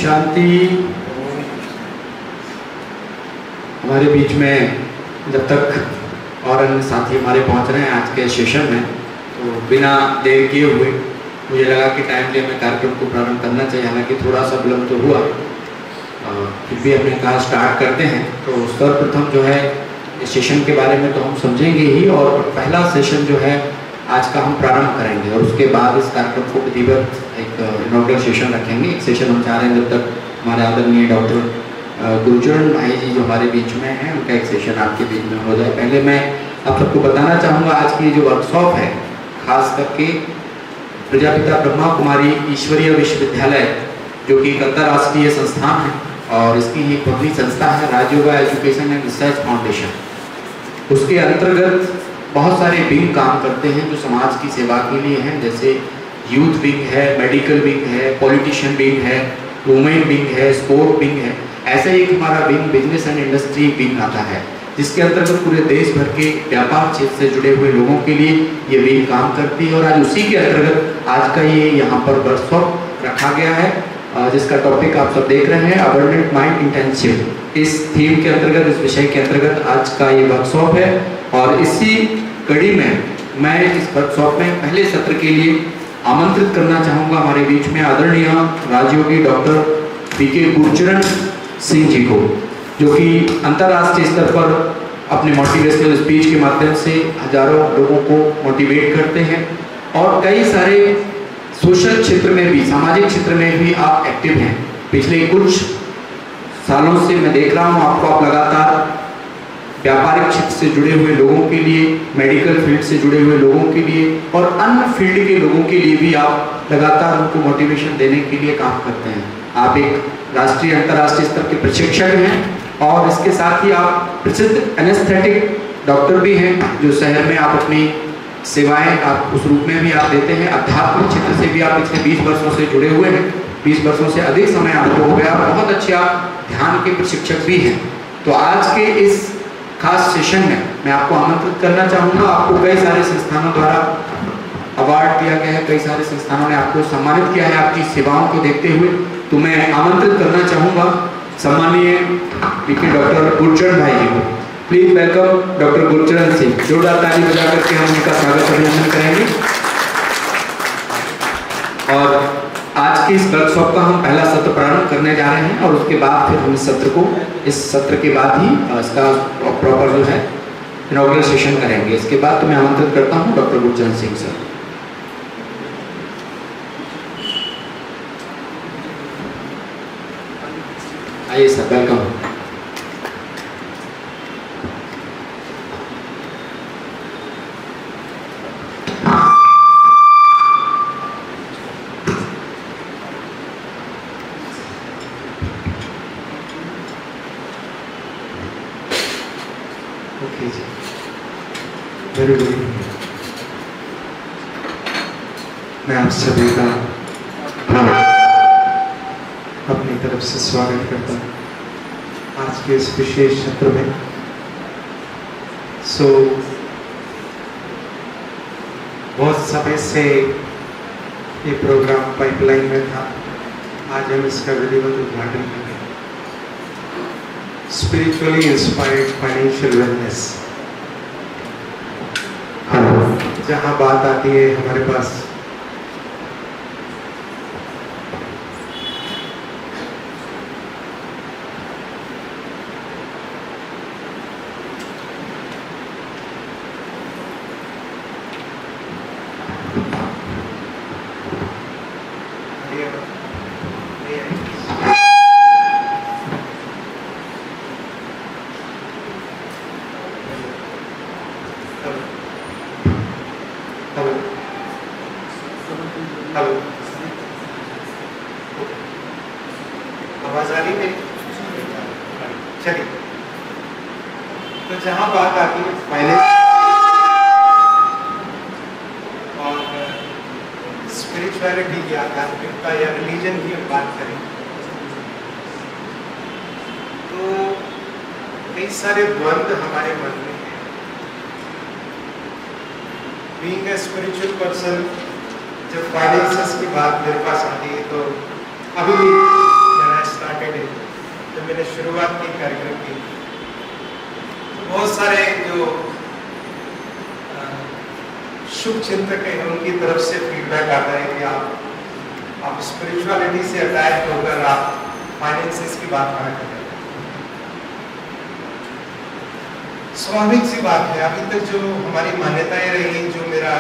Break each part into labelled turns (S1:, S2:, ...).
S1: शांति। हमारे बीच में जब तक और अन्य साथी हमारे पहुंच रहे हैं आज के सेशन में, तो बिना देर किए हुए मुझे लगा कि टाइमली हमें कार्यक्रम को प्रारंभ करना चाहिए। हालांकि थोड़ा सा विलम्ब तो हुआ, फिर भी हमने कहा स्टार्ट करते हैं। तो सर्वप्रथम जो है इस सेशन के बारे में तो हम समझेंगे ही, और पहला सेशन जो है आज का हम प्रारंभ करेंगे और उसके बाद इस कार्यक्रम को विधिवत एक इनॉग्रेशन सेशन रखेंगे। एक सेशन हम चाह रहे हैं जब तक हमारे आदरणीय डॉक्टर गुरचरण भाई जी जो हमारे बीच में हैं उनका एक सेशन आपके बीच में हो जाए। पहले मैं आप सबको बताना चाहूँगा आज की जो वर्कशॉप है खास करके प्रजापिता ब्रह्मा कुमारी ईश्वरीय विश्वविद्यालय जो कि एक अंतर्राष्ट्रीय संस्थान है और इसकी एक पब्लिक संस्था है Rajyoga education and research foundation. उसके अंतर्गत बहुत सारे विंग काम करते हैं जो समाज की सेवा के लिए हैं, जैसे यूथ विंग है, मेडिकल विंग है, पॉलिटिशियन विंग है, वुमेन विंग है, स्पोर्ट विंग है। ऐसे एक हमारा wing business and industry wing आता है जिसके अंतर्गत पूरे देश भर के व्यापार क्षेत्र से जुड़े हुए लोगों के लिए ये विंग काम करती है। और आज उसी के अंतर्गत आज का ये यहाँ पर वर्कशॉप रखा गया है जिसका टॉपिक आप सब देख रहे हैं, अबंडेंट माइंड इंटेंसिव। इस थीम के अंतर्गत, इस विषय के अंतर्गत आज का ये वर्कशॉप है। और इसी कड़ी में मैं इस वर्कशॉप में पहले सत्र के लिए आमंत्रित करना चाहूँगा हमारे बीच में आदरणीय राजयोगी डॉक्टर पीके गुरचरण सिंह जी को, जो कि अंतर्राष्ट्रीय स्तर पर अपने मोटिवेशनल स्पीच के माध्यम से हजारों लोगों को मोटिवेट करते हैं और कई सारे सोशल क्षेत्र में भी, सामाजिक क्षेत्र में भी आप एक्टिव हैं। पिछले कुछ सालों से मैं देख रहा हूँ आपको, आप लगातार व्यापारिक क्षेत्र से जुड़े हुए लोगों के लिए, मेडिकल फील्ड से जुड़े हुए लोगों के लिए और अन्य फील्ड के लोगों के लिए भी आप लगातार उनको मोटिवेशन देने के लिए काम करते हैं। आप एक राष्ट्रीय अंतर्राष्ट्रीय स्तर के प्रशिक्षक हैं और इसके साथ ही आप प्रसिद्ध एनेस्थेटिक डॉक्टर भी हैं जो शहर में आप अपनी सेवाएं आप उस रूप में भी आप देते हैं। आध्यात्मिक क्षेत्र से भी आप पिछले 20 वर्षों से जुड़े हुए हैं, 20 वर्षों से अधिक समय आपको हो गया। बहुत अच्छे आप ध्यान के प्रशिक्षक भी हैं। तो आज के इस खास सेशन में मैं आपको आमंत्रित करना चाहूँगा। आपको कई सारे संस्थानों द्वारा अवार्ड दिया गया है, कई सारे संस्थानों ने आपको सम्मानित किया है आपकी सेवाओं को देखते हुए। तो मैं आमंत्रित करना चाहूँगा सम्मानीय पीके डॉक्टर गुरचरण भाई जी को। Please welcome doctor Gurcharan Singh. जोरदार ताली बजा करके हम उनका स्वागत अभिनंदन करेंगे। और आज के इस वर्कशॉप का हम पहला सत्र प्रारंभ करने जा रहे हैं और उसके बाद फिर हम इस सत्र के बाद ही इसका प्रॉपर जो है इनॉग्रेशन सेशन करेंगे। इसके बाद तो मैं आमंत्रित करता हूँ डॉक्टर गुरचरण सिंह सर। आइए सर, वेलकम।
S2: मैं आप सभी का अपनी तरफ से स्वागत करता हूँ आज के इस विशेष सत्र में। बहुत समय से ये प्रोग्राम पाइपलाइन में था, आज हम इसका विधिवत उद्घाटन करेंगे। स्पिरिचुअली इंस्पायर्ड फाइनेंशियल वेलनेस, जहाँ बात आती है हमारे पास आवाज आ रही मेरी? चलिए, तो जहां बात आती है फाइनेंस और स्पिरिचुअलिटी की, आध्यात्मिकता या रिलीजन की हम बात करें तो कई सारे द्वंद्व हमारे मन में हैं। बीइंग ए स्पिरिचुअल पर्सन, जब फाइनेंसेस की बात मेरे पास आती है तो अभी भी आप फाइनेंसेस की बात कहाँ कर रहे हैं? स्वाभाविक सी बात है, अभी तक जो हमारी मान्यताएं रही, जो मेरा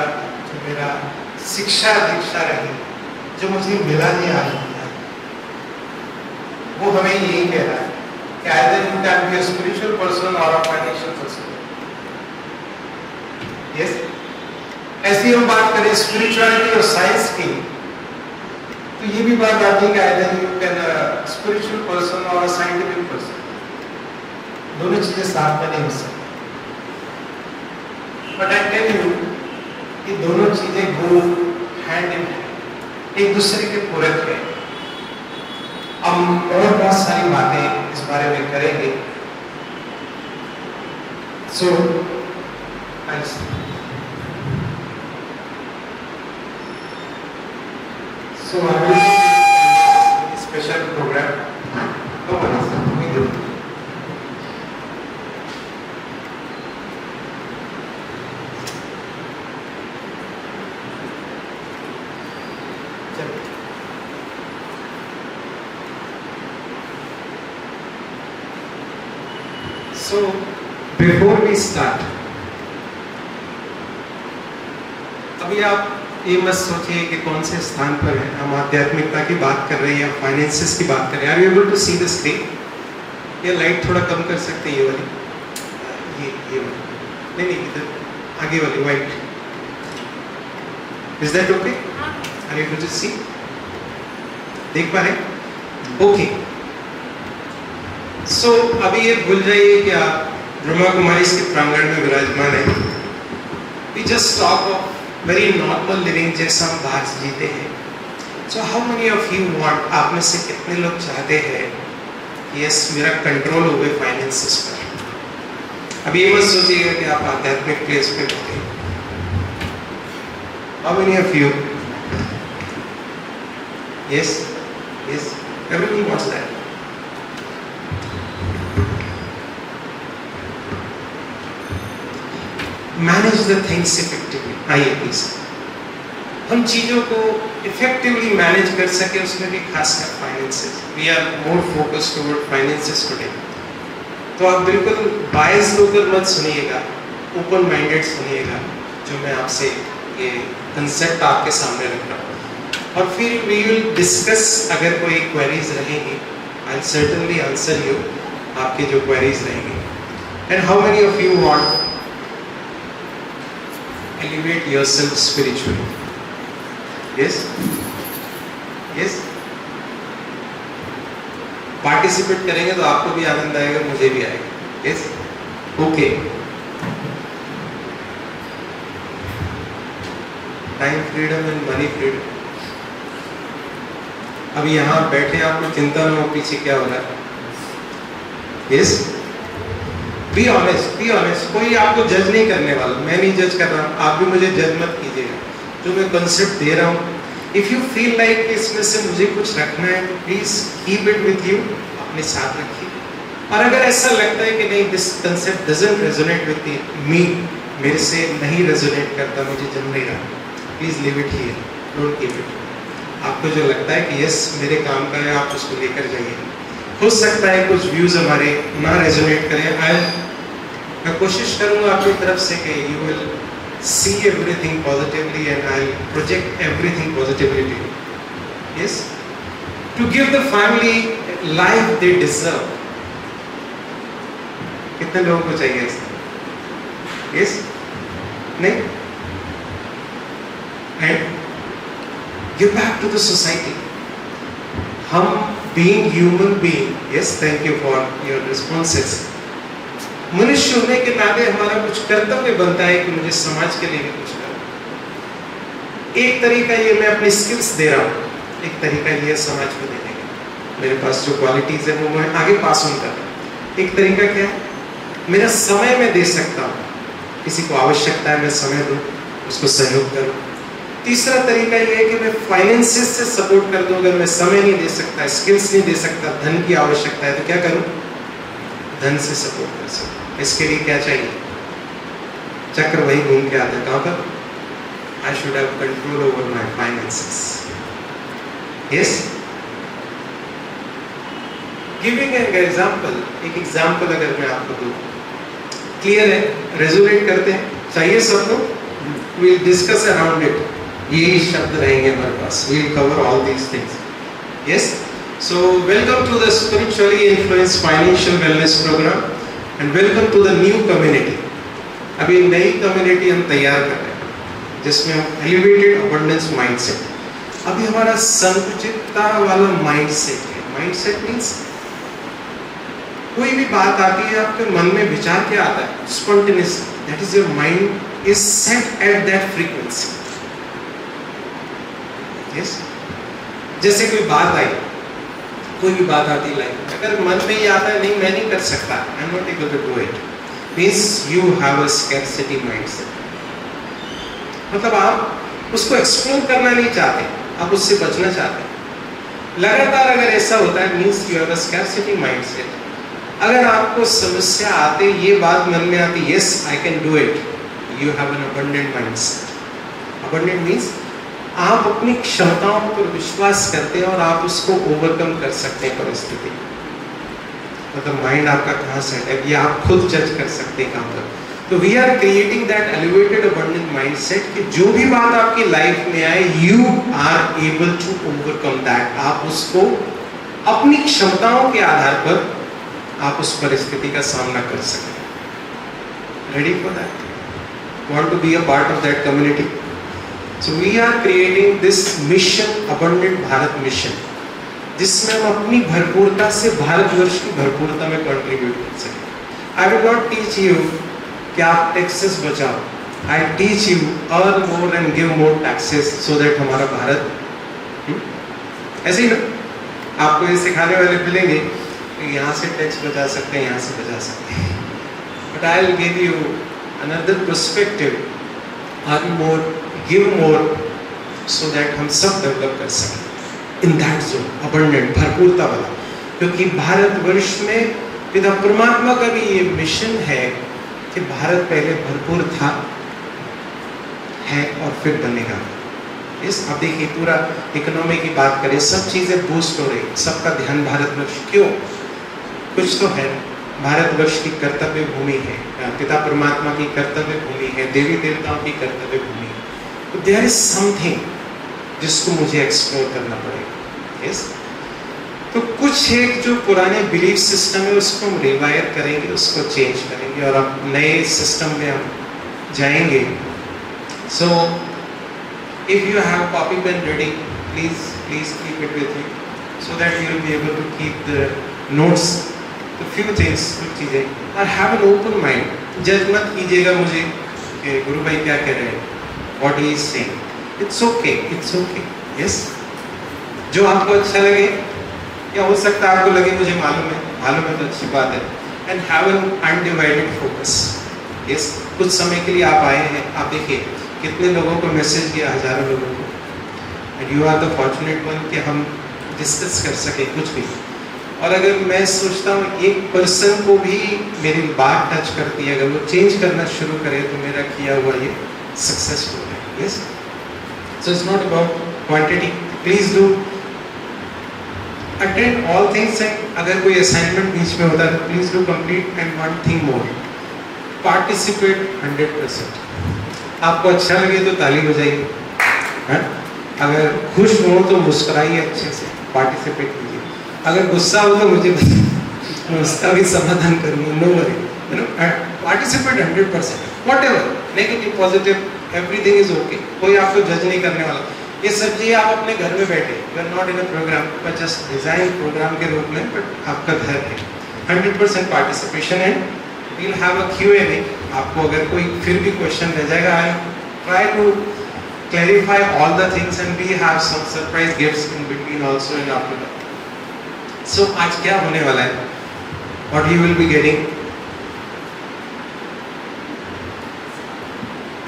S2: शिक्षा दीक्षा रही, जो मुझे मिला नहीं आज तक, वो हमें यही कह रहा है कि either you can be a spiritual person or a financial person. Yes? ऐसी हम बात करें स्पिरिचुअलिटी और साइंस की, तो ये भी बात आती है कि either you can a spiritual person or a scientific person. दोनों चीजें साथ में नहीं हो सकती। But I tell you कि दोनों चीजें go hand in hand, एक दूसरे के पूरक है। हम और बहुत सारी बातें इस बारे में करेंगे। So, I will special program. No worries, we do. So, before we start, अभी आप ये मत सोचिए कि कौन से स्थान पर है। हम आध्यात्मिकता की बात कर रहे हैं या फाइनेंसेस की बात कर रहे हैं। Are you able to see the screen? ये लाइट थोड़ा कम कर सकते हैं, ये वाली, ये वाली, नहीं इधर आगे वाली white. Is that okay? Are you able to see? देख पा रहे? Okay. So, अभी ये भूल जाइए कि आप ब्रह्मा कुमारी इसके प्रांगण में विराजमान है। We just talk of very normal living जैसा हम बाहर जीते हैं। So how many of you want, आप में से कितने लोग चाहते हैं कि यस मेरा कंट्रोल हो गए फाइनेंसेस पर? अब ये मत सोचिएगा कि आप आध्यात्मिक प्लेस पे होते हैं। How many of you? Yes, yes, everyone wants that. Manage the things effectively. आइए प्लीज हम चीज़ों को इफेक्टिवली मैनेज कर सके, उसमें भी खासकर finances. We are more focused toward finances today. तो आप बिल्कुल बायस्ड होकर मत सुनिएगा, ओपन माइंडेड सुनिएगा जो मैं आपसे ये कंसेप्ट आपके सामने रख रहा हूँ। और फिर वी विल डिस्कस, अगर कोई क्वेरीज रहेंगी I will certainly answer you, आपके जो क्वेरीज रहेंगे। And how many of you want elevate yourself spiritually? Yes? Yes? Participate करेंगे तो आपको भी आनंद आएगा, मुझे भी आएगा। Yes? Okay. Time freedom and money freedom. अब यहाँ बैठे आपको चिंता न हो पीछे क्या हो रहा है। Yes? बी ऑनेस्ट, कोई आपको जज नहीं करने वाला, मैं नहीं जज कर रहा हूँ, आप भी मुझे जज मत कीजिएगा। जो मैं कंसेप्ट दे रहा हूँ, इफ यू फील लाइक इसमें से मुझे कुछ रखना है तो please keep it with you, अपने साथ रखिए। और अगर ऐसा लगता है कि नहीं this concept doesn't resonate with me, मेरे से नहीं रेजोनेट करता, मुझे जम नहीं रहा, please leave it here, don't keep it. आपको जो लगता है कि यस मेरे काम का है, आप उसको लेकर जाइए। हो सकता है कुछ व्यूज हमारे ना रेजोनेट करें, मैं कोशिश करूंगा आपकी तरफ से कि you will see everything positively and I will project everything positively to you. Yes, to give the family life they deserve. कितने लोगों को चाहिए ऐसा? यस? नहीं? And give back to the society. हम being human being, yes thank you for your responses, मनुष्य होने के नाते हमारा कुछ कर्तव्य बनता है कि मुझे समाज के लिए भी कुछ करना। एक तरीका ये मैं अपनी स्किल्स दे रहा हूँ, एक तरीका ये समाज को देने का, मेरे पास जो क्वालिटीज है वो मैं आगे पास ऑन कर रहा हूँ। एक तरीका क्या है, मेरा समय मैं दे सकता हूँ, किसी को आवश्यकता है मैं समय दूँ, उसको सहयोग करूँ। तीसरा तरीका ये है कि मैं फाइनेंसेस से सपोर्ट कर दूँ। अगर मैं समय नहीं दे सकता, स्किल्स नहीं दे सकता, धन की आवश्यकता है तो क्या करूँ? धन से सपोर्ट कर सकता। इसके लिए क्या चाहिए? चक्र वही घूम के आता है, कहाँ पर? I should have control over my finances. Yes? Giving an example, एक एग्जाम्पल अगर मैं आपको दूँ, क्लियर है, रेजोनेट करते हैं, चाहिए सबको, we'll discuss around it, यही शब्द रहेंगे हमारे पास, we'll cover all these things. Yes, so welcome to the spiritually influenced financial wellness program and welcome to the new community. अभी नई कम्युनिटी हम तैयार कर रहे हैं जिसमें हम एलिवेटेड अबंडेंस माइंडसेट, अभी हमारा संकुचितता वाला माइंडसेट है। माइंडसेट मीन्स कोई भी बात आती है आपके मन में विचार क्या आता है, spontaneous, that is your mind is set at that frequency. Yes, जैसे कोई बात आई, कोई भी बात आती है लाइफ में, अगर मन में ये आता है नहीं मैं नहीं कर सकता, I am not able to do it, means you have a scarcity mindset. मतलब आप उसको एक्सप्लोर करना नहीं चाहते, आप उससे बचना चाहते हैं। लगातार अगर ऐसा होता है means you have a scarcity mindset. अगर आपको समस्या आते ये बात मन में आती, yes I can do it, you have an abundant mindset. Abundant means आप अपनी क्षमताओं पर विश्वास करते हैं और आप उसको ओवरकम कर सकते हैं परिस्थिति। मतलब माइंड आपका कहाँ सेट है ये आप खुद जज कर सकते हैं कहाँ पर। तो we are creating that elevated abundant mindset कि जो भी बात आपकी लाइफ में आए you are able to overcome that. आप उसको अपनी क्षमताओं के आधार पर आप उस परिस्थिति का सामना कर सकें। Ready for that? Want to be a part of that community? So we are creating this mission, abundant Bharat mission, जिसमें हम अपनी भरपूरता से भारतवर्ष की भरपूरता में कंट्रीब्यूट कर सकें। I will not teach you कि आप टैक्सेस बचाओ, I teach you earn more and give more taxes so that हमारा भारत ऐसे ही ना, आपको ये सिखाने वाले मिलेंगे कि यहाँ से टैक्स बचा सकते हैं, यहाँ से बचा सकते हैं, but I will give you another perspective, earn more give more, so that हम सब डेवलप कर सकें इन दैट जोन, अबंडेंट, भरपूरता वाला। क्योंकि भारतवर्ष में पिता परमात्मा का भी ये मिशन है कि भारत पहले भरपूर था, है और फिर बनेगा। इस आप देखिए पूरा इकोनॉमी की बात करें, सब चीज़ें बूस्ट हो रही, सबका ध्यान भारतवर्ष, क्यों? कुछ तो है, भारतवर्ष की कर्तव्य भूमि है, पिता परमात्मा की कर्तव्य भूमि है, देवी देवताओं की कर्तव्य भूमि है। तो देयर इज समथिंग जिसको मुझे एक्सप्लोर करना पड़ेगा। यस, तो कुछ एक जो पुराने बिलीफ सिस्टम है उसको हम रिवायर करेंगे, उसको चेंज करेंगे और अब नए सिस्टम में हम जाएंगे। So if you have copy pen ready, please keep it with you so that you will be able to keep the notes. तो फ्यू थिंग्स, कुछ चीज़ें, और हैव एन ओपन माइंड। जज मत कीजिएगा मुझे कि गुरु भाई क्या कह रहे हैं, what he is saying. It's okay, it's okay. Yes, जो आपको अच्छा लगे, या हो सकता है आपको लगे मुझे मालूम है तो अच्छी बात है। And have an undivided focus. Yes, कुछ समय के लिए आप आए हैं, आप देखिए कितने लोगों को मैसेज किया, हजारों लोगों को, and you are the fortunate one कि हम डिस्कस कर सके कुछ भी। और अगर मैं सोचता हूँ एक पर्सन को भी मेरी बात टच करती है, अगर वो चेंज करना शुरू करे तो मेरा किया हुआ ये सक्सेसफुल है। Yes, so it's not about quantity. Please do attend all things, and अगर कोई असाइनमेंट बीच में होता है तो please do complete. And one thing more, participate 100%। आपको अच्छा लगे तो ताली बजाइए, अगर खुश हो तो मुस्कुराइए अच्छे से, पार्टिसिपेट कीजिए। अगर गुस्सा हो तो मुझे मैं उसका भी समाधान करूँगा, no worry, you know, participate 100%, whatever, negative positive, everything is okay. कोई आपको जज नहीं करने वाला। ये सब चीज़ें आप अपने घर में बैठे, you are not in a program, but just design program के रूप में, बट आपका घर है। 100% पार्टिसिपेशन है। We will have a Q&A। आपको अगर कोई फिर भी क्वेश्चन रह जाएगा, I try to clarify all the things and we have some surprise gifts in between also in after that. So आज क्या होने वाला है? What you will be getting?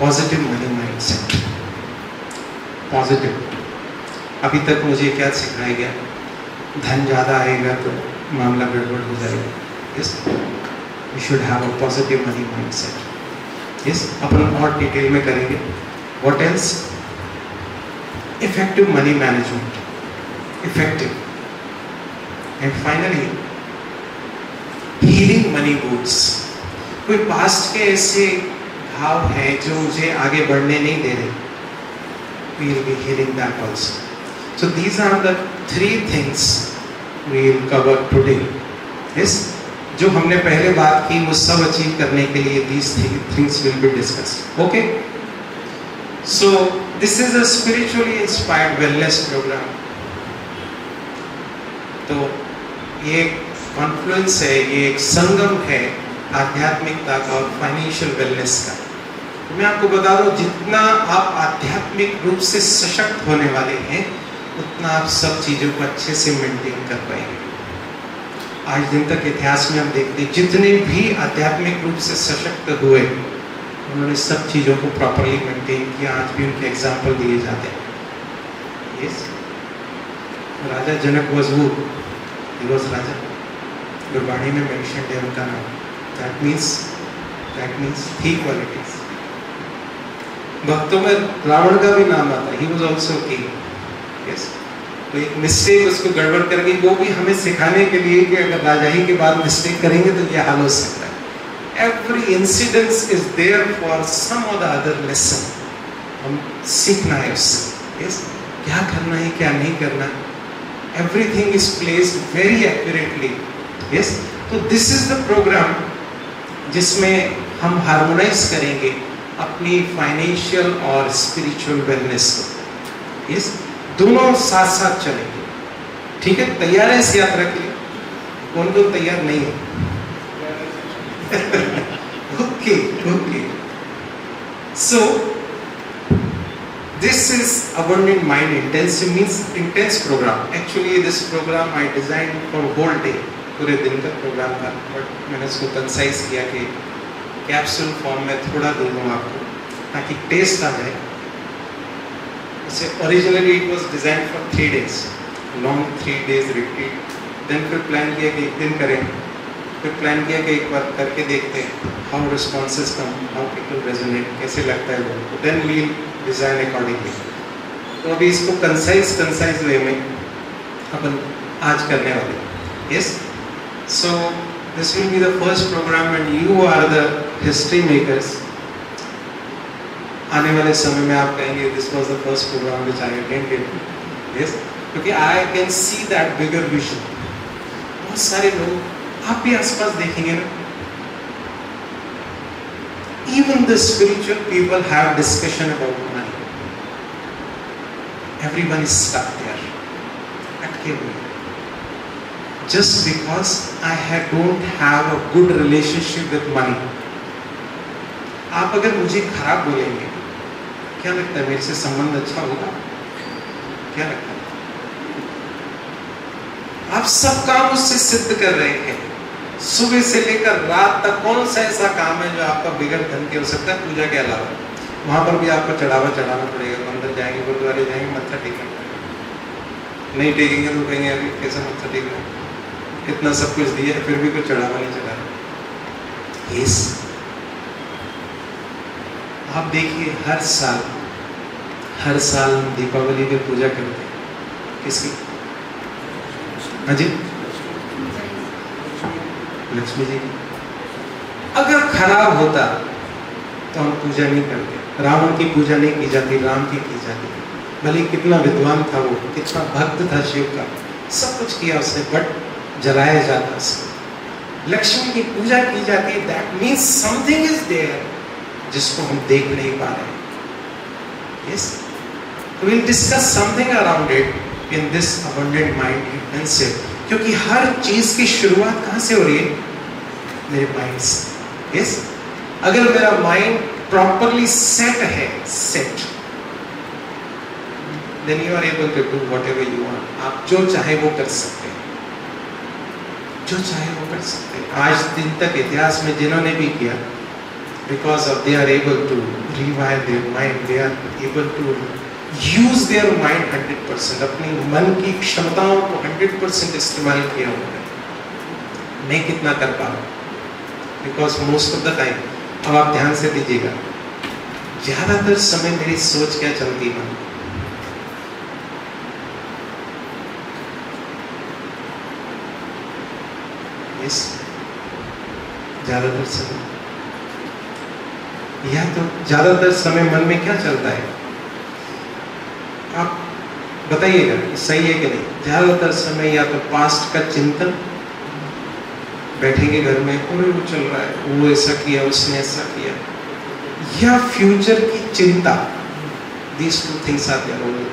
S2: Positive money mindset. Positive. अभी तक मुझे क्या सिखाया गया? धन ज़्यादा आएगा तो मामला गड़बड़ हो जाएगा. Yes, we should have a positive money mindset. Yes, अपन और डिटेल में करेंगे. What else? Effective money management. Effective. And finally, healing money woods. कोई पास्ट के ऐसे भाव हैं जो मुझे आगे बढ़ने नहीं दे रहे, we will be healing that also. So these are the three things we will cover today. Yes, जो हमने पहले बात की वो सब अचीव करने के लिए these things will be discussed. Okay? So this is a spiritually inspired wellness program. तो ये कॉन्फ्लुएंस है, ये एक संगम है आध्यात्मिकता का और फाइनेंशियल वेलनेस का। मैं आपको बता दूं, जितना आप आध्यात्मिक रूप से सशक्त होने वाले हैं उतना आप सब चीजों को अच्छे से मेंटेन कर पाएंगे। आज दिन तक इतिहास में हम देखते हैं जितने भी आध्यात्मिक रूप से सशक्त हुए उन्होंने सब चीजों को प्रॉपरली मेंटेन किया। आज भी उनके एग्जाम्पल दिए जाते हैं। यस, राजा जनक वॉज वो, ही वॉज राजा। गुरबाणी में मेंशन है उनका नाम। That means three qualities. भक्तों में रावण का भी नाम आता है, he was also king. Yes, तो एक मिस्टेक उसको गड़बड़ कर गई, वो भी हमें सिखाने के लिए कि अगर राजा ही के बाद मिस्टेक करेंगे तो ये हाल हो सकता है। Every incidence is there for some और द अदर लेसन। हम सीखना है उससे। यस, क्या करना है क्या नहीं करना, everything is placed very accurately. Yes, तो दिस इज द प्रोग्राम जिसमें हम हार्मोनाइज करेंगे अपनी फाइनेंशियल और स्पिरिचुअल वेलनेस को। यस, दोनों साथ साथ चलेंगे। ठीक है, तैयार है इस यात्रा के लिए? कौन कौन तैयार नहीं है? Okay okay, so this is abundant mind intensive means intense program. Actually this program I designed for whole day, पूरे दिन का प्रोग्राम था, बट मैंने इसको कंसाइज किया कि कैप्सूल फॉर्म में थोड़ा दे दूँ आपको ताकि टेस्ट आ जाए। जैसे originally it was design for 3 days, long 3 days retreat. Then फिर प्लान किया कि एक दिन करें, फिर प्लान किया कि एक बार करके देखते हैं how responses come, how people resonate, कैसे लगता है लोगों को, देन वी डिजाइन अकॉर्डिंगली। तो अभी इसको कंसाइज वे में अपन आज करने वाले। Yes, so this will be the first program and you are the history makers. आने वाले समय में आप कहेंगे this was the first program which I attended. Yes, क्योंकि I can see that bigger vision. बहुत सारे लोग आप भी आसपास देखेंगे ना, even the spiritual people have discussion about money. Everyone is stuck there, अटके हुए, just because I don't have a good relationship with money. आप अगर मुझे खराब बोलेंगे, क्या लगता है मेरे से संबंध अच्छा होगा? क्या लगता है? आप सब काम उससे सिद्ध कर रहे हैं, सुबह से लेकर रात तक कौन सा ऐसा काम है जो आपका बिगड़ धन के हो सकता है पूजा के अलावा? वहां पर भी आपको चढ़ाना पड़ेगा। मंदिर जाएंगे, गुरुद्वारे जाएंगे, मत्था टेकना पड़ेगा। नहीं टेकेंगे तो कहेंगे अभी कैसा मत्था टेकना, इतना सब कुछ दिया फिर भी कुछ चढ़ावा नहीं चढ़ा। यस, आप देखिए हर साल हम दीपावली पे पूजा करते हैं, किसकी? हाँ जी, लक्ष्मी जी की। अगर खराब होता तो हम पूजा नहीं करते। रावण की पूजा नहीं की जाती, राम की जाती। भले कितना विद्वान था वो, कितना भक्त था शिव का, सब कुछ किया उसने, बट जलाया जाता उसको। लक्ष्मी की पूजा की जाती है, that means something is there जिसको हम देख नहीं पा रहे। Yes, we will discuss something around it in this abundant mind intensive, क्योंकि हर चीज की शुरुआत कहाँ से हो रही है? मेरे माइंड से। यस, अगर मेरा माइंड प्रॉपरली सेट है, then you are able to do whatever you want. आप जो चाहे वो कर सकते हैं, जो चाहे वो कर सकते हैं। आज दिन तक इतिहास में जिन्होंने भी किया, because of they are able to rewire their mind, they are able to use their mind 100%, अपनी मन की क्षमताओं को 100% इस्तेमाल किया उन्होंने। मैं कितना कर पा रहा हूँ? Because most of the time, अब आप ध्यान से दीजिएगा, ज्यादातर समय मेरी सोच क्या चलती है? ज्यादातर समय, या तो ज्यादातर समय मन में क्या चलता है? आप बताइएगा सही है कि नहीं? ज्यादातर समय या तो पास्ट का चिंतन, बैठेंगे घर में, अरे वो चल रहा है, वो ऐसा किया, उसने ऐसा किया, या फ्यूचर की चिंता। These two things are there only.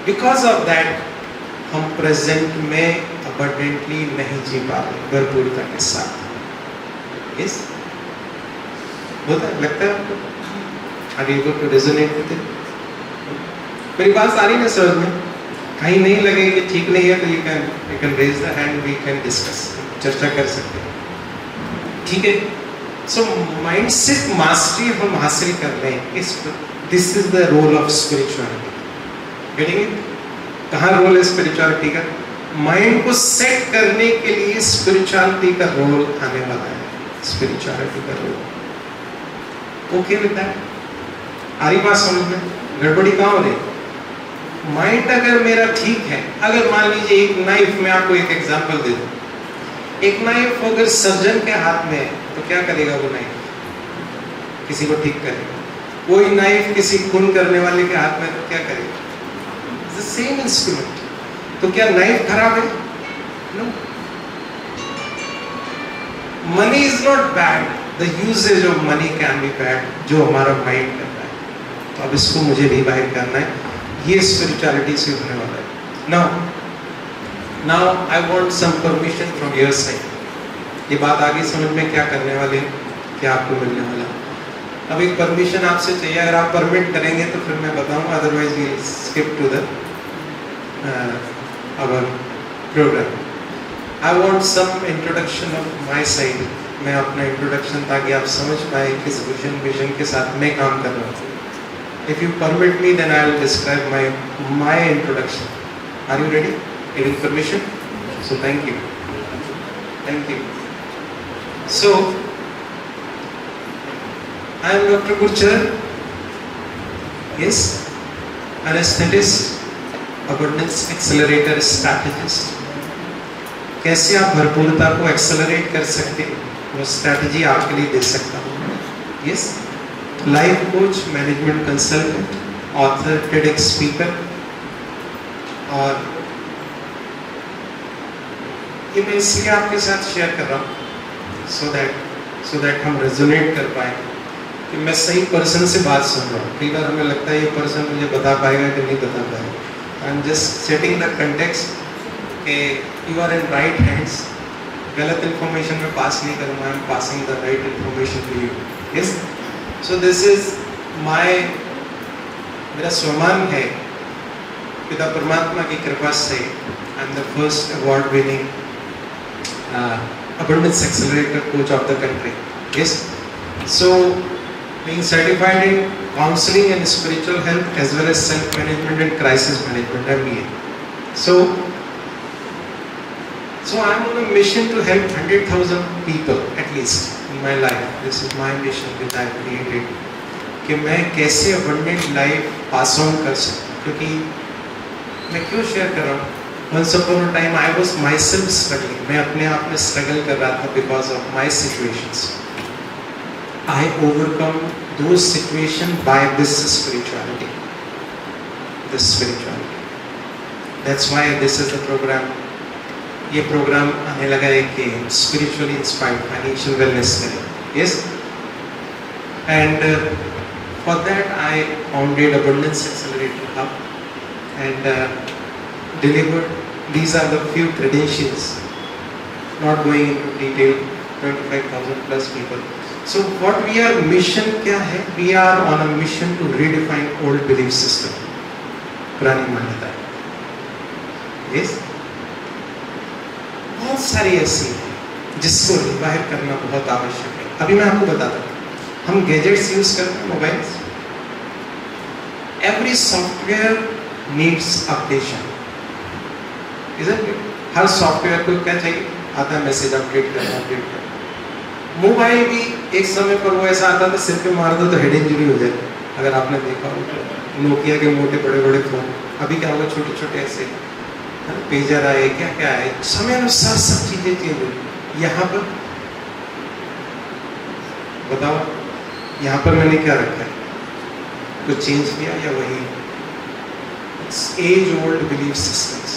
S2: Because of that, हम प्रेजेंट में abundantly नहीं जी पा रहे भरपूरता के साथ। Yes? होता है, लगता है आपको? Are you able to resonate with it? मेरी बात आ रही ना समझ में? कहीं नहीं लगे कि ठीक नहीं है तो you can raise the hand, we can discuss, चर्चा कर सकते हैं, ठीक है? So mindset mastery हम हासिल कर रहे हैं इस, this is the role of spirituality. Getting it? कहाँ रोल है spirituality का? माइंड को सेट करने के लिए spirituality का रोल आने वाला है, spirituality का रोल। Okay with that? आ रही बात समझ में? गड़बड़ी कहाँ हो रही? माइंड अगर मेरा ठीक है, अगर मान लीजिए एक नाइफ, मैं आपको एक एग्जांपल दे दूं, एक नाइफ अगर सर्जन के हाथ में है तो क्या करेगा वो नाइफ? किसी को ठीक करेगा। कोई नाइफ किसी खून करने वाले के हाथ में तो क्या करेगा? The same instrument. तो क्या नाइफ खराब है? No. Money is not bad. The usage of money can be bad. जो हमारा माइंड करता है, तो अब इसको मुझे रिवाइव करना है, ये स्पिरिचुअलिटी से होने वाला है। Now I want some permission from your side. ये बात आगे समझ में क्या करने वाले हैं, क्या आपको मिलने वाला है? अब एक परमिशन आपसे चाहिए, अगर आप परमिट करेंगे तो फिर मैं बताऊंगा, otherwise we skip to the our program. I want some introduction of my side, मैं अपना इंट्रोडक्शन, ताकि आप समझ पाए किस विजन के साथ मैं काम कर रहा हूँ। If you permit me then I will describe my introduction. Are you ready? Giving permission? So thank you. So I am Dr. Gurcharan. Yes, anesthetist, abundance accelerator strategist. कैसे आप भरपूरता को एक्सेलरेट कर सकते हैं, वो स्ट्रैटेजी आपके लिए दे सकता हूँ। Yes, life coach, management consultant, author, TEDx speaker, और ये मैं इसलिए आपके साथ शेयर कर रहा हूँ so that हम रेजोनेट कर पाए कि मैं सही पर्सन से बात सुन रहा हूँ। कई बार हमें लगता है ये पर्सन मुझे बता पाएगा कि नहीं बता पाएगा। I am just setting the context कि you are in right hands. गलत इन्फॉर्मेशन में पास नहीं करूँगा, I am passing the right information to you. Yes, so this is मेरा स्वमान है, पिता परमात्मा की कृपा से I am the first award winning abundance accelerator coach of the country. Yes, so being certified in counseling and spiritual health as well as self management and crisis management, MBA. So I am on a mission to help 100,000 people at least in my life. This is my mission which I have created, कि मैं कैसे abundant life pass on कर सकूं। क्योंकि मैं क्यों share कर रहा हूँ? Once upon a time I was myself struggling. मैं अपने आप में struggle कर रहा था because of my situations. I overcome those situations by this spirituality. That's why this is the program. ये program आने लगा है कि spiritually inspired financial wellness करें. Yes. And for that I founded Abundance Accelerator Hub and delivered. These are the few credentials, not going into detail. 25,000 plus people. So what we are mission क्या है? We are on a mission to redefine old belief system. पुरानी मान्यता। Yes. बहुत सारी ऐसी हैं जिसको revive करना बहुत आवश्यक है। अभी मैं आपको बताता हूँ, हम गैजेट्स यूज करते हैं, mobiles. Every software needs updation. हर सॉफ्टवेयर को क्या चाहिए? आता है मैसेज अपडेट करना। मोबाइल भी एक समय पर वो ऐसा आता था, सिर पे मार दो तो हेड इंजरी हो जाए। अगर आपने देखा हो तो नोकिया के मोटे बड़े बड़े फोन, अभी क्या होगा, छोटे छोटे ऐसे पेजर आए, क्या क्या आए, समय अनुसार सब चीजें चेंज हुई। यहाँ पर बताओ यहाँ पर मैंने क्या रखा है, कुछ चेंज किया या वही एज ओल्ड बिलीफ सिस्टम्स।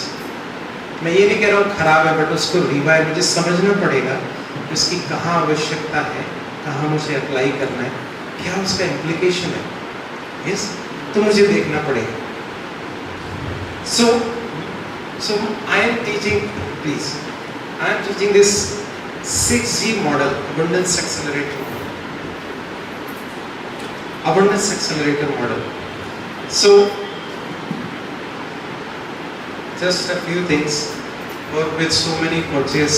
S2: मैं ये नहीं कह रहा हूँ खराब है, बट उसको रिवाइव मुझे समझना पड़ेगा कि उसकी कहाँ आवश्यकता है, कहाँ मुझे अप्लाई करना है, क्या उसका इम्प्लीकेशन है। यस, तो मुझे देखना पड़ेगा। So I am teaching, please, I am teaching this 6G model, Abundance Accelerator model. Abundance Accelerator model. So, just a few things. Work with so many coaches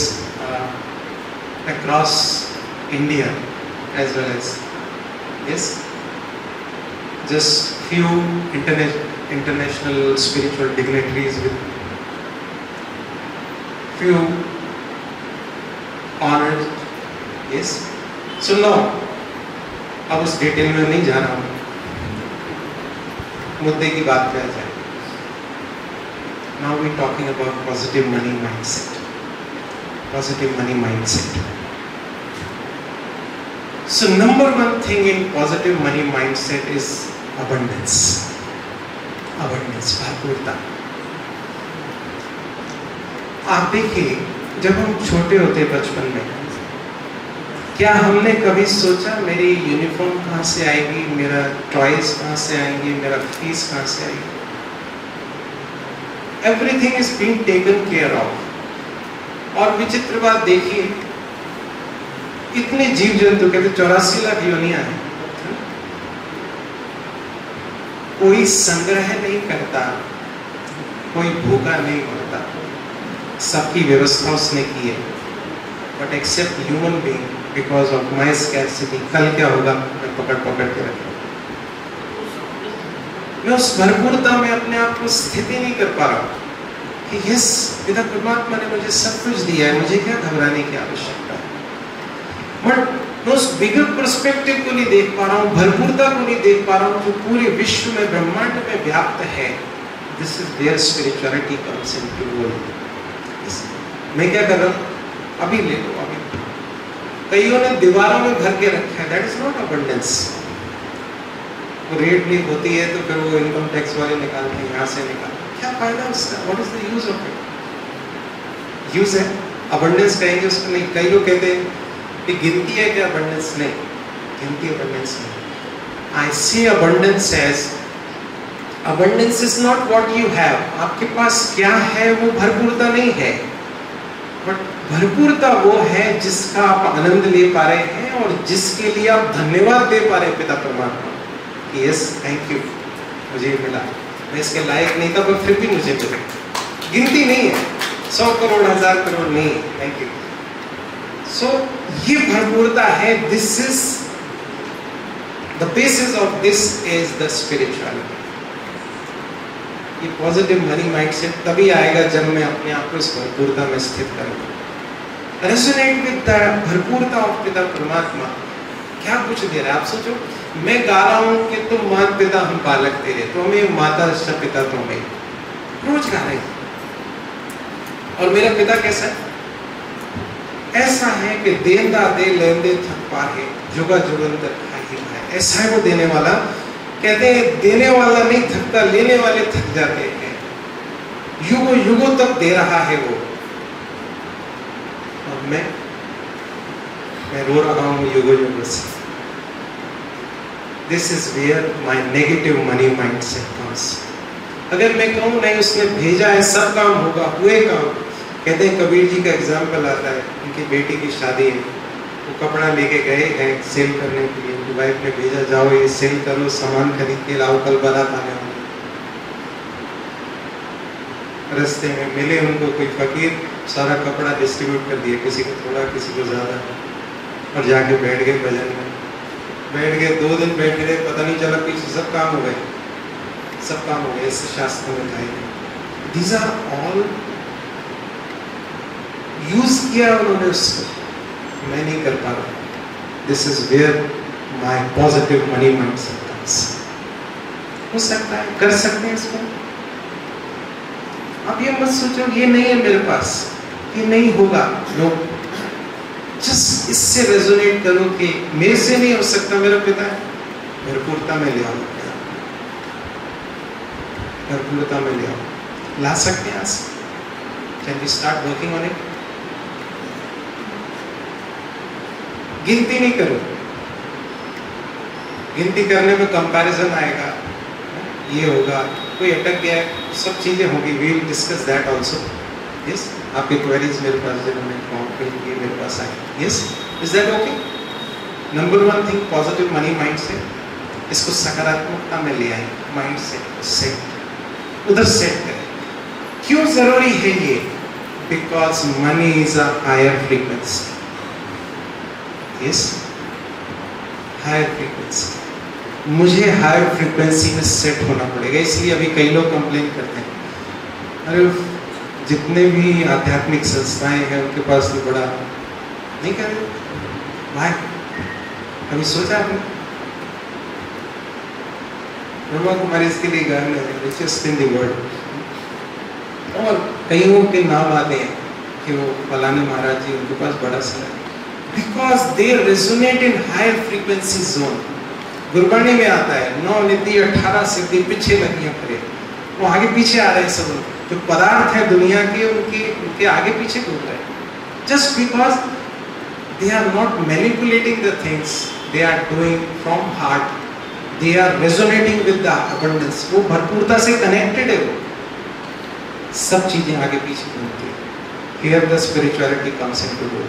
S2: across India as well as, yes, just few international spiritual dignitaries with few honors. Yes. So now, अब उस detail में नहीं जा रहा हूँ, मुद्दे की बात पे आ जाए। Now we talking about positive money mindset. Positive money mindset. So number one thing in positive money mindset is abundance. Abundance, भरपूरता। आप देखिए, जब हम छोटे होते बचपन में, क्या हमने कभी सोचा मेरी यूनिफॉर्म कहाँ से आएगी, मेरा टॉयज कहाँ से आएंगे, मेरा फीस कहाँ से आएगी? Everything is being taken care of. और विचित्र बात देखिए, इतने जीव जंतु, कहते 84 लाख योनियां हैं, कोई संग्रह नहीं करता, कोई भूखा नहीं मरता, सबकी व्यवस्था उसने की है। But except human being, because of my scarcity, कल क्या होगा मैं पकड़ के रखूं। मैं उस भरपूरता में अपने आप को स्थिति नहीं कर पा रहा हूं कि यस, पिता परमात्मा ने मुझे सब कुछ दिया है, मुझे क्या घबराने की आवश्यकता है। बट मैं उस बिगर पर्सपेक्टिव को नहीं देख पा रहा हूँ, भरपूरता को नहीं देख पा रहा हूँ जो पूरे विश्व में, ब्रह्मांड में व्याप्त है। This is where spirituality comes into role. मैं क्या कर रहा हूँ, अभी ले लो, अभी कईयों ने दीवारों में भर के रखा है, दैट इज नॉट अबंडेंस। वो रेट नहीं होती है तो फिर वो इनकम टैक्स वाले निकालते हैं, यहाँ से निकालते, क्या फायदा उसका? What is the use of it? Use है अबंडेंस कहेंगे उसको नहीं। कई लोग कहते हैं कि गिनती है क्या अबंडेंस? नहीं, गिनती अबंडेंस नहीं। I see abundance as, abundance is not what you have, आपके पास क्या है वो भरपूरता नहीं है, बट भरपूरता वो है जिसका आप आनंद ले पा रहे हैं और जिसके लिए आप धन्यवाद दे पा रहे हैं पिता परमात्मा कि यस थैंक यू, मुझे मिला, मैं इसके लायक नहीं था पर फिर भी मुझे मिला। गिनती नहीं है, 100 करोड़ 1000 करोड़ नहीं, थैंक यू। सो ये भरपूरता है। This is the basis of this is the spirituality. ये पॉजिटिव मनी माइंडसेट तभी आएगा जब मैं अपने आप को इस भरपूरता में स्थित करूंगा। रेजोनेट विद द भरपूरता ऑफ पिता परमात्मा। क्या कुछ दे रहा है? आप सोचो, मैं गा रहा हूँ कि तुम मात पिता हम बालक तेरे, तो हमें माता स पिता तो हमें रोज गा रहे हैं। और मेरा पिता कैसा है? ऐसा है कि देंदा दे लेंदे थक पाहे, जुगा जुगंतर खाई खाए। ऐसा है वो देने वाला। कहते हैं देने वाला नहीं थकता, लेने वाले थक जाते हैं। युगों युगों तक दे रहा है वो, और मैं रो रहा हूँ युगों युगों से। This is where my negative money mindset comes. अगर मैं कहूँ नहीं उसने भेजा है, सब काम होगा, हुए काम। कहते हैं कबीर जी का एग्जाम्पल आता है, उनकी बेटी की शादी है, वो कपड़ा लेके गए हैं सेल करने के लिए, उनकी वाइफ ने भेजा जाओ ये सेल करो, सामान खरीद के लाओ, कल बारात आने वाली। रास्ते में मिले उनको कोई फकीर, सारा कपड़ा डिस्ट्रीब्यूट कर दिया, किसी को थोड़ा किसी को ज़्यादा, और जाके बैठ गए भजन में। बैठ गए, 2 दिन बैठ गए, पता नहीं चला, पीछे सब काम हो गए, सब काम हो गए। ऐसे शास्त्र में बताए गए। दीज आर ऑल यूज किया उन्होंने उसको, मैं नहीं कर पा रहा। This is where my positive money mindset comes. हो सकता है, कर सकते हैं इसको। अब ये मत सोचो ये नहीं है मेरे पास, ये नहीं होगा। नो, जस्ट इससे रेजोनेट करो कि मेरे से नहीं हो सकता, मेरा पिता है, भरपूरता में ले आओ, भरपूरता में ले आओ। ला सकते हैं आज? Can we start working on it? गिनती नहीं करो, गिनती करने में कंपैरिजन आएगा, ये होगा, कोई अटक गया है, सब चीजें होगी। We will discuss that also. Yes, आपके क्वेरीज मेरे पास जिन्होंने फॉर्म फिल किए मेरे पास आए। Yes, is that okay? Number 1 thing, positive money mind से, इसको सकारात्मकता में ले आए, माइंड सेट उधर सेट करें। क्यों जरूरी है ये? Because money is a higher frequency. Yes, higher frequency, मुझे हायर फ्रीक्वेंसी में सेट होना पड़ेगा। इसलिए अभी कई लोग कंप्लेन करते हैं, अरे जितने भी आध्यात्मिक संस्थाएं हैं उनके पास तो बड़ा नहीं कर रहे भाई। कभी सोचा आपने? ब्रह्मा कुमारी इसके लिए गार्डन है, रिचेस्ट इन द वर्ल्ड, और कईयों के नाम आते हैं कि वो फलाने महाराज जी उनके पास बड़ा सा है, because they resonate in higher frequency zone. Gurbani में आता है 9 निधि 18 सिद्धि पीछे लगी है फिर, वो आगे पीछे आ रहे हैं सब। जो पदार्थ है दुनिया के, उनके आगे पीछे घूम रहे हैं, just because they are not manipulating the things, they are doing from heart, they are resonating with the abundance. वो भरपूरता से कनेक्टेड है, वो सब चीजें आगे पीछे घूमती है। Here the spirituality comes into role.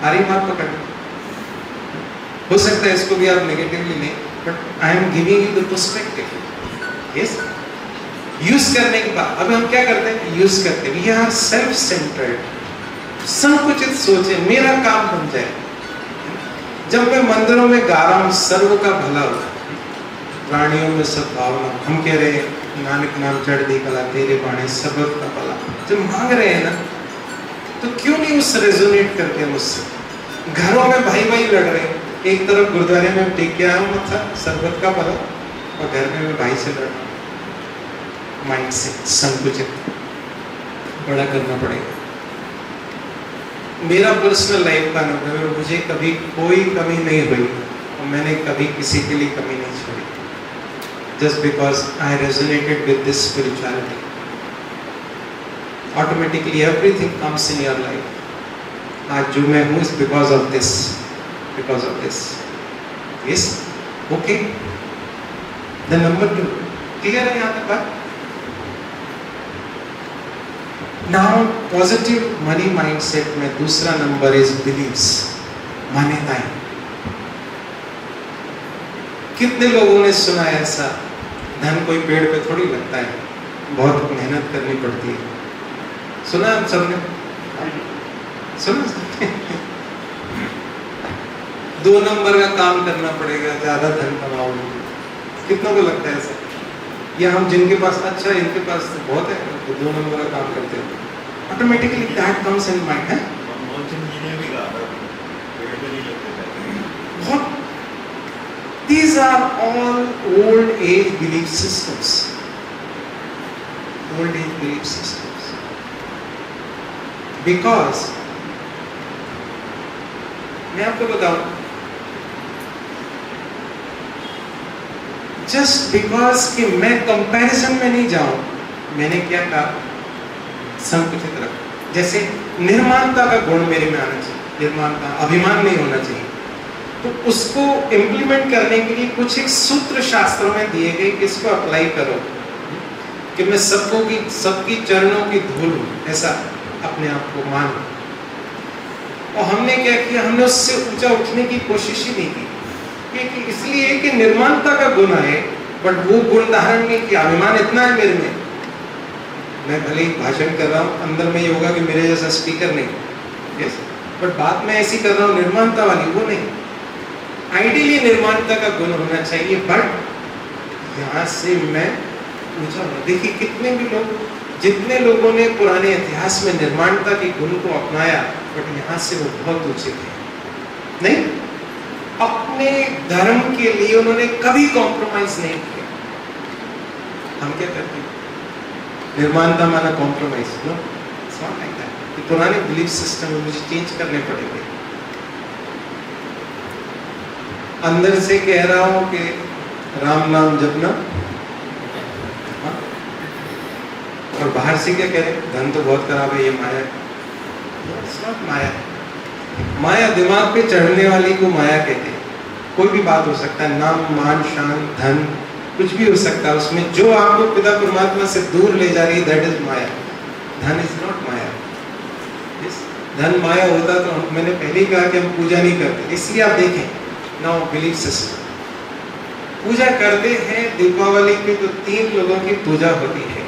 S2: आ रही बात पकड़? हो सकता है इसको भी आप नेगेटिवली लें, but I am giving you the perspective. Yes, use करने के बाद अब हम क्या करते हैं? यूज करते हैं। वी आर सेल्फ सेंटर्ड, संकुचित सोचे, मेरा काम बन जाए। जब मैं मंदिरों में गा रहा हूं सर्व का भला हो, प्राणियों में सद्भावना, हम कह रहे हैं नानक नाम चढ़ कला तेरे बाणे सबक का भला, जब मांग रहे हैं ना, तो क्यों नहीं उस रेजोनेट करते हैं मुझसे? घरों में भाई भाई लड़ रहे हैं, एक तरफ गुरुद्वारे में टेक के आया हूँ मत्था सरबत का भला, और घर में मैं भाई से लड़ रहा हूँ। माइंड से संकुचित, बड़ा करना पड़ेगा। मेरा पर्सनल लाइफ का अनुभव है, मुझे कभी कोई कमी नहीं हुई और मैंने कभी किसी के लिए कमी नहीं छोड़ी, just because I resonated with this spirituality. Automatically everything comes in your life. आज जो मैं हूँ is because of this, because of this. Yes, okay. The number 2 clear है यहाँ तक बात? नाउ पॉजिटिव मनी माइंडसेट में दूसरा नंबर इज बिलीव्स, मान्यताएं। कितने लोगों ने सुना है ऐसा, धन कोई पेड़ पे थोड़ी लगता है, बहुत मेहनत करनी पड़ती है। सुना हम सबने? सुना? 2 नंबर का काम करना पड़ेगा, ज्यादा धन कमाओगे। कितनों को लगता है ऐसा? या हम जिनके पास अच्छा है, इनके पास तो बहुत है, तो 2 नंबर का काम करते हैं, automatically that comes in mind है। बहुत these are all old age belief systems, old age belief systems, because मैं आपको बताऊं, जस्ट बिकॉज कि मैं कंपैरिजन में नहीं जाऊं, मैंने क्या कहा? संकुचित रख। जैसे निर्माणता का गुण मेरे में आना चाहिए, निर्माणता, अभिमान नहीं होना चाहिए। तो उसको इम्प्लीमेंट करने के लिए कुछ एक सूत्र शास्त्रों में दिए गए कि इसको अप्लाई करो, कि मैं सबकी चरणों की धूल हूं, ऐसा अपने आप को मान। और हमने क्या किया? हमने उससे ऊंचा उठने की कोशिश ही नहीं की, क्योंकि इसलिए कि निर्माणता का गुण है, बट वो गुण धारण नहीं किया। अभिमान इतना है मेरे में, मैं भले ही भाषण कर रहा हूँ, अंदर में ये होगा कि मेरे जैसा स्पीकर नहीं, यस, बट बात मैं ऐसी कर रहा हूँ निर्माणता वाली, वो नहीं। आइडियली निर्माणता का गुण होना चाहिए, बट यहाँ से मैं ऊंचा हूँ। देखिए कितने भी लोग, जितने लोगों ने पुराने इतिहास में निर्माणता के गुण को अपनाया, बट यहाँ से वो बहुत ऊंचे थे। नहीं, अपने धर्म के लिए उन्होंने कभी कॉम्प्रोमाइज नहीं किया। हम क्या करते हैं? निर्माणता माना compromise? No, it's not like that. कि पुराने बिलीफ सिस्टम मुझे चेंज करने पड़ेंगे। अंदर से कह रहा हूं कि राम नाम जपना, हाँ? और बाहर से क्या कह रहे हैं, धन तो बहुत खराब है, ये माया है। It's not माया। माया दिमाग पे चढ़ने वाली को माया कहते हैं। कोई भी बात हो सकता है, नाम, मान, शान, धन, कुछ भी हो सकता है, उसमें जो आपको पिता परमात्मा से दूर ले जा रही है, दैट इज माया। धन इज नॉट माया। धन माया होता तो मैंने पहले ही कहा कि हम पूजा नहीं करते। इसलिए आप देखें नाउ बिलीफ सिस्टम, पूजा करते हैं दीपावली पे तो 3 लोगों की पूजा होती है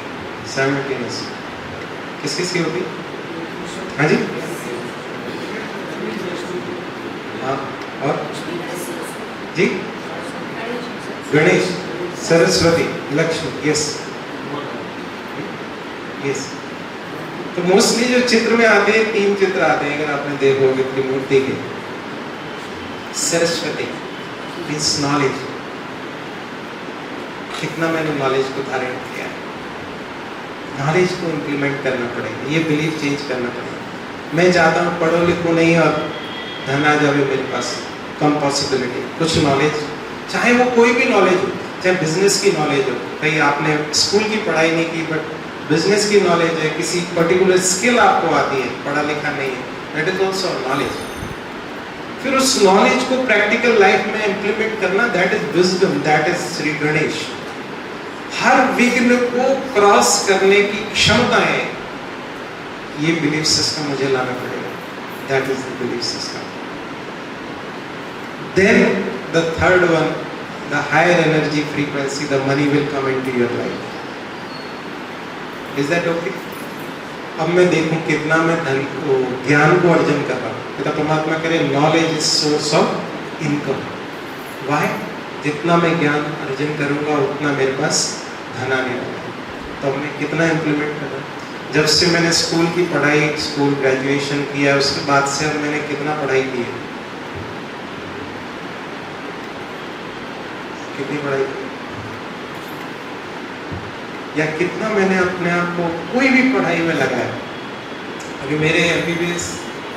S2: साइमल्टेनियसली। किस किस की होती? हाँ जी, हाँ, और जी, गणेश, सरस्वती, लक्ष्मी, यस यस। तो मोस्टली जो चित्र में आते हैं 3 चित्र आते हैं, अगर आपने देखोगे त्रिमूर्ति के। सरस्वती मीन्स नॉलेज, कितना मैंने नॉलेज को धारण किया है, नॉलेज को इम्प्लीमेंट करना पड़ेगा, ये बिलीफ चेंज करना पड़ेगा। मैं चाहता हूँ पढ़ो लिखो नहीं और धन आ जाए मेरे पास, कम पॉसिबिलिटी। कुछ नॉलेज, चाहे वो कोई भी नॉलेज हो, चाहे बिजनेस की नॉलेज हो, कहीं आपने स्कूल की पढ़ाई नहीं की बट बिजनेस की नॉलेज है, किसी पर्टिकुलर स्किल आपको आती है, पढ़ा लिखा नहीं है, दैट इज ऑल्सो नॉलेज। फिर उस नॉलेज को प्रैक्टिकल लाइफ में इंप्लीमेंट करना, that is wisdom, that is Shri Ganesh. हर विघ्न को क्रॉस करने की क्षमता है, ये बिलीफ सिस्टम मुझे लाना पड़ेगा, that is the belief system. Then the third one, the higher energy frequency, the money will come into your life. Is that okay? अब मैं देखूं कितना मैं धन को, ज्ञान को अर्जन कर रहा हूं। पिता परमात्मा करे knowledge is source of income. Why? जितना मैं ज्ञान अर्जन करूंगा उतना मेरे पास धन आने वाला है। तो मैं कितना इम्प्लीमेंट कर रहा हूँ? जब से मैंने स्कूल की पढ़ाई, स्कूल ग्रेजुएशन किया, उसके बाद से अब मैंने कितना पढ़ाई की है? कितनी पढ़ाई की? या कितना मैंने अपने आप को कोई भी पढ़ाई में लगाया? अभी मेरे MBBS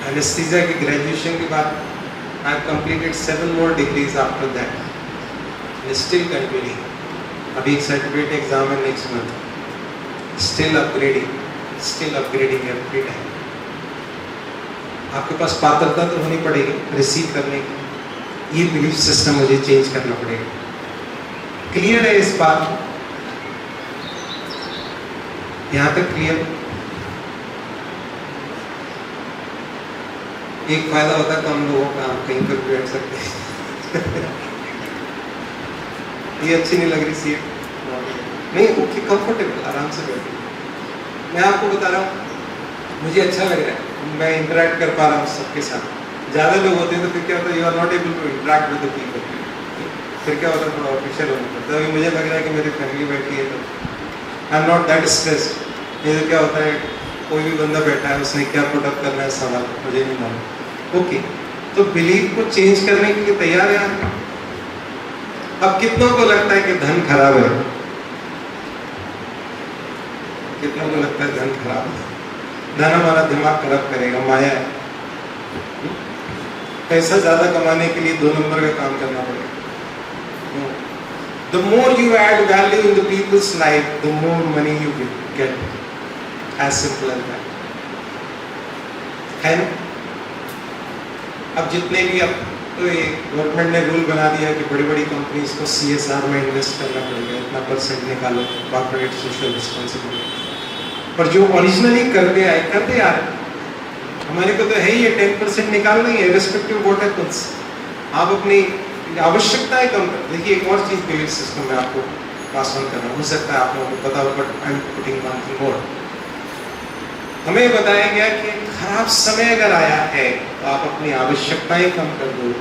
S2: एनेस्थीसिया की ग्रेजुएशन के बाद I have completed 7 more degrees after that, still continuing. अभी सर्टिफिकेट एग्जाम है next month, still upgrading every time. आपके पास पात्रता तो होनी पड़ेगी रिसीव करने की, ये बिलीफ सिस्टम मुझे चेंज करना पड़ेगा। क्लियर है इस बात? यहाँ तक क्लियर? एक फायदा होता है तो हम लोगों का कहीं पर बैठ सकते हैं। ये अच्छी नहीं लग रही सीट? नहीं, ओके, कंफर्टेबल, आराम से बैठिए। मैं आपको बता रहा हूँ, मुझे अच्छा लग रहा है, मैं इंटरेक्ट कर पा रहा हूँ सबके साथ। ज़्यादा लोग होते हैं तो फिर क्या होता है, you are not able to interact with the people, फिर क्या होता है, थोड़ा ऑफिशियल होना पड़ता है। अभी मुझे लग रहा है कि मेरी फैमिली बैठी है तो आई एम नॉट दैट स्ट्रेस्ड। ये तो क्या होता है, कोई भी बंदा बैठा है, उसने क्या पुटअप करना है सवाल, मुझे नहीं मालूम। ओके, तो बिलीफ को चेंज करने के लिए तैयार है आप? अब कितनों को लगता है कि धन खराब है? कितनों को लगता है धन खराब है? धन हमारा दिमाग खराब करेगा, माया है। पैसा ज्यादा कमाने के लिए 2 नंबर का काम करना पड़ेगा। The more you add value in the people's life, the more money you will get. As simple as that. है ना? अब जितने भी, अब तो ये गवर्नमेंट ने रूल बना दिया है कि बड़ी बड़ी कंपनीज को CSR में इन्वेस्ट करना पड़ेगा, इतना % निकालो, कॉर्पोरेट सोशल रिस्पॉन्सिबिलिटी। पर जो ओरिजिनली करते आए करते आ रहे, हमारे को तो है ही, 10% निकालना ही है, रिस्पेक्टिव व्हाट हैपेंस। आप अपनी आवश्यकताएं कम कर। देखिए, एक और चीज बिलीफ सिस्टम में आपको पास ऑन करना हो सकता है, आप लोगों को पता हो, but I am putting one thing more. हमें बताया गया कि खराब समय अगर आया है तो आप अपनी आवश्यकताएं कम कर दो,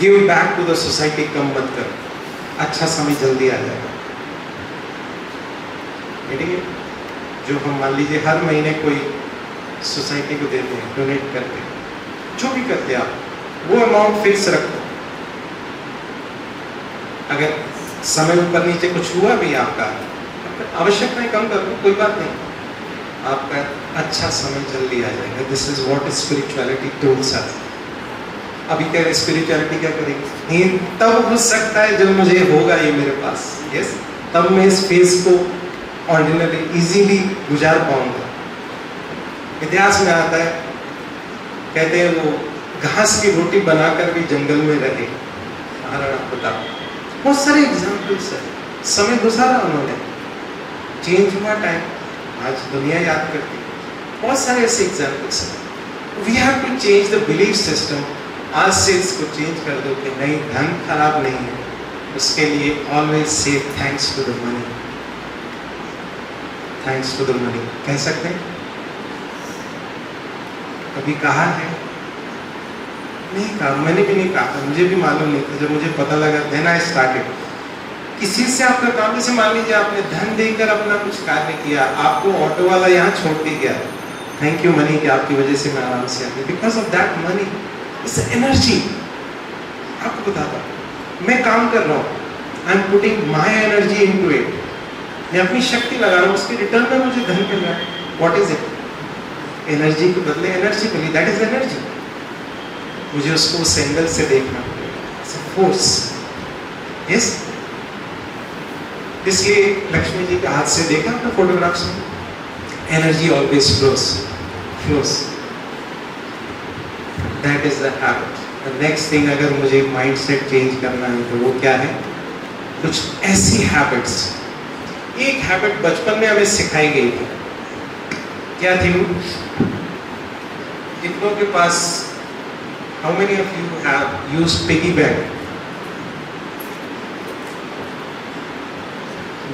S2: give back to the society कम मत करो, अच्छा समय जल्दी आ जाएगा। ठीक है? जो हम मान लीजिए हर महीने कोई सोसाइटी को देते हैं, डोनेट करते हैं, जो भी करते हैं आप, वो अमाउंट फिक्स रखो। अगर समय ऊपर नीचे कुछ हुआ भी आपका, आवश्यकताएं कम कर दो, कोई बात नहीं। आपका अच्छा समय जल्दी आ जाएगा। This is what spirituality tells us. अभी क्या स्पिरिचुअलिटी क्या करेगी? ये तब हो सकता है जब मुझे होगा ये मेरे पास, यस, तब मैं इस फेज को ऑर्डिनरी इजीली गुजार पाऊंगा। इतिहास में आता है, कहते हैं वो घास की रोटी बनाकर भी जंगल में रहे, महाराणा प्रताप। बहुत सारे एग्जाम्पल्स है, समय गुजारा उन्होंने, चेंज हुआ टाइम, आज दुनिया याद करती है। बहुत सारे ऐसे एग्जाम्पल्स हैं। We have to change the belief system. आज से इसको चेंज कर दो कि नहीं, धन खराब नहीं है, उसके लिए ऑलवेज से thanks to the money, thanks to the money कह सकते हैं। कभी कहा है? नहीं कहा, मैंने भी नहीं कहा, मुझे भी मालूम नहीं था। जब मुझे पता लगा देन आई स्टार्टेड। किसी से आपका काम, जैसे मान लीजिए आपने धन देकर अपना कुछ कार्य किया, आपको ऑटो वाला यहाँ छोड़ के गया, थैंक यू मनी कि आपकी वजह से मैं आराम से आ गया, because of that money it's energy. आपको बताता हूँ, मैं काम कर रहा हूँ, I am putting my energy into it, मैं अपनी शक्ति लगा रहा हूँ, उसके रिटर्न में मुझे धन मिल रहा है। What is it? एनर्जी के बदले एनर्जी मिली, दैट इज एनर्जी। मुझे उसको उस एंगल से देखना पड़ेगा, फोर्स, यस। इसलिए लक्ष्मी जी के हाथ से देखा आपने फोटोग्राफ्स में, energy always flows, that is the habit. The next thing, अगर मुझे माइंडसेट चेंज करना है तो वो क्या है? कुछ ऐसी हैबिट्स, एक हैबिट बचपन में हमें सिखाई गई थी, क्या थी वो? कितनों के पास, how many of you have used piggy bank?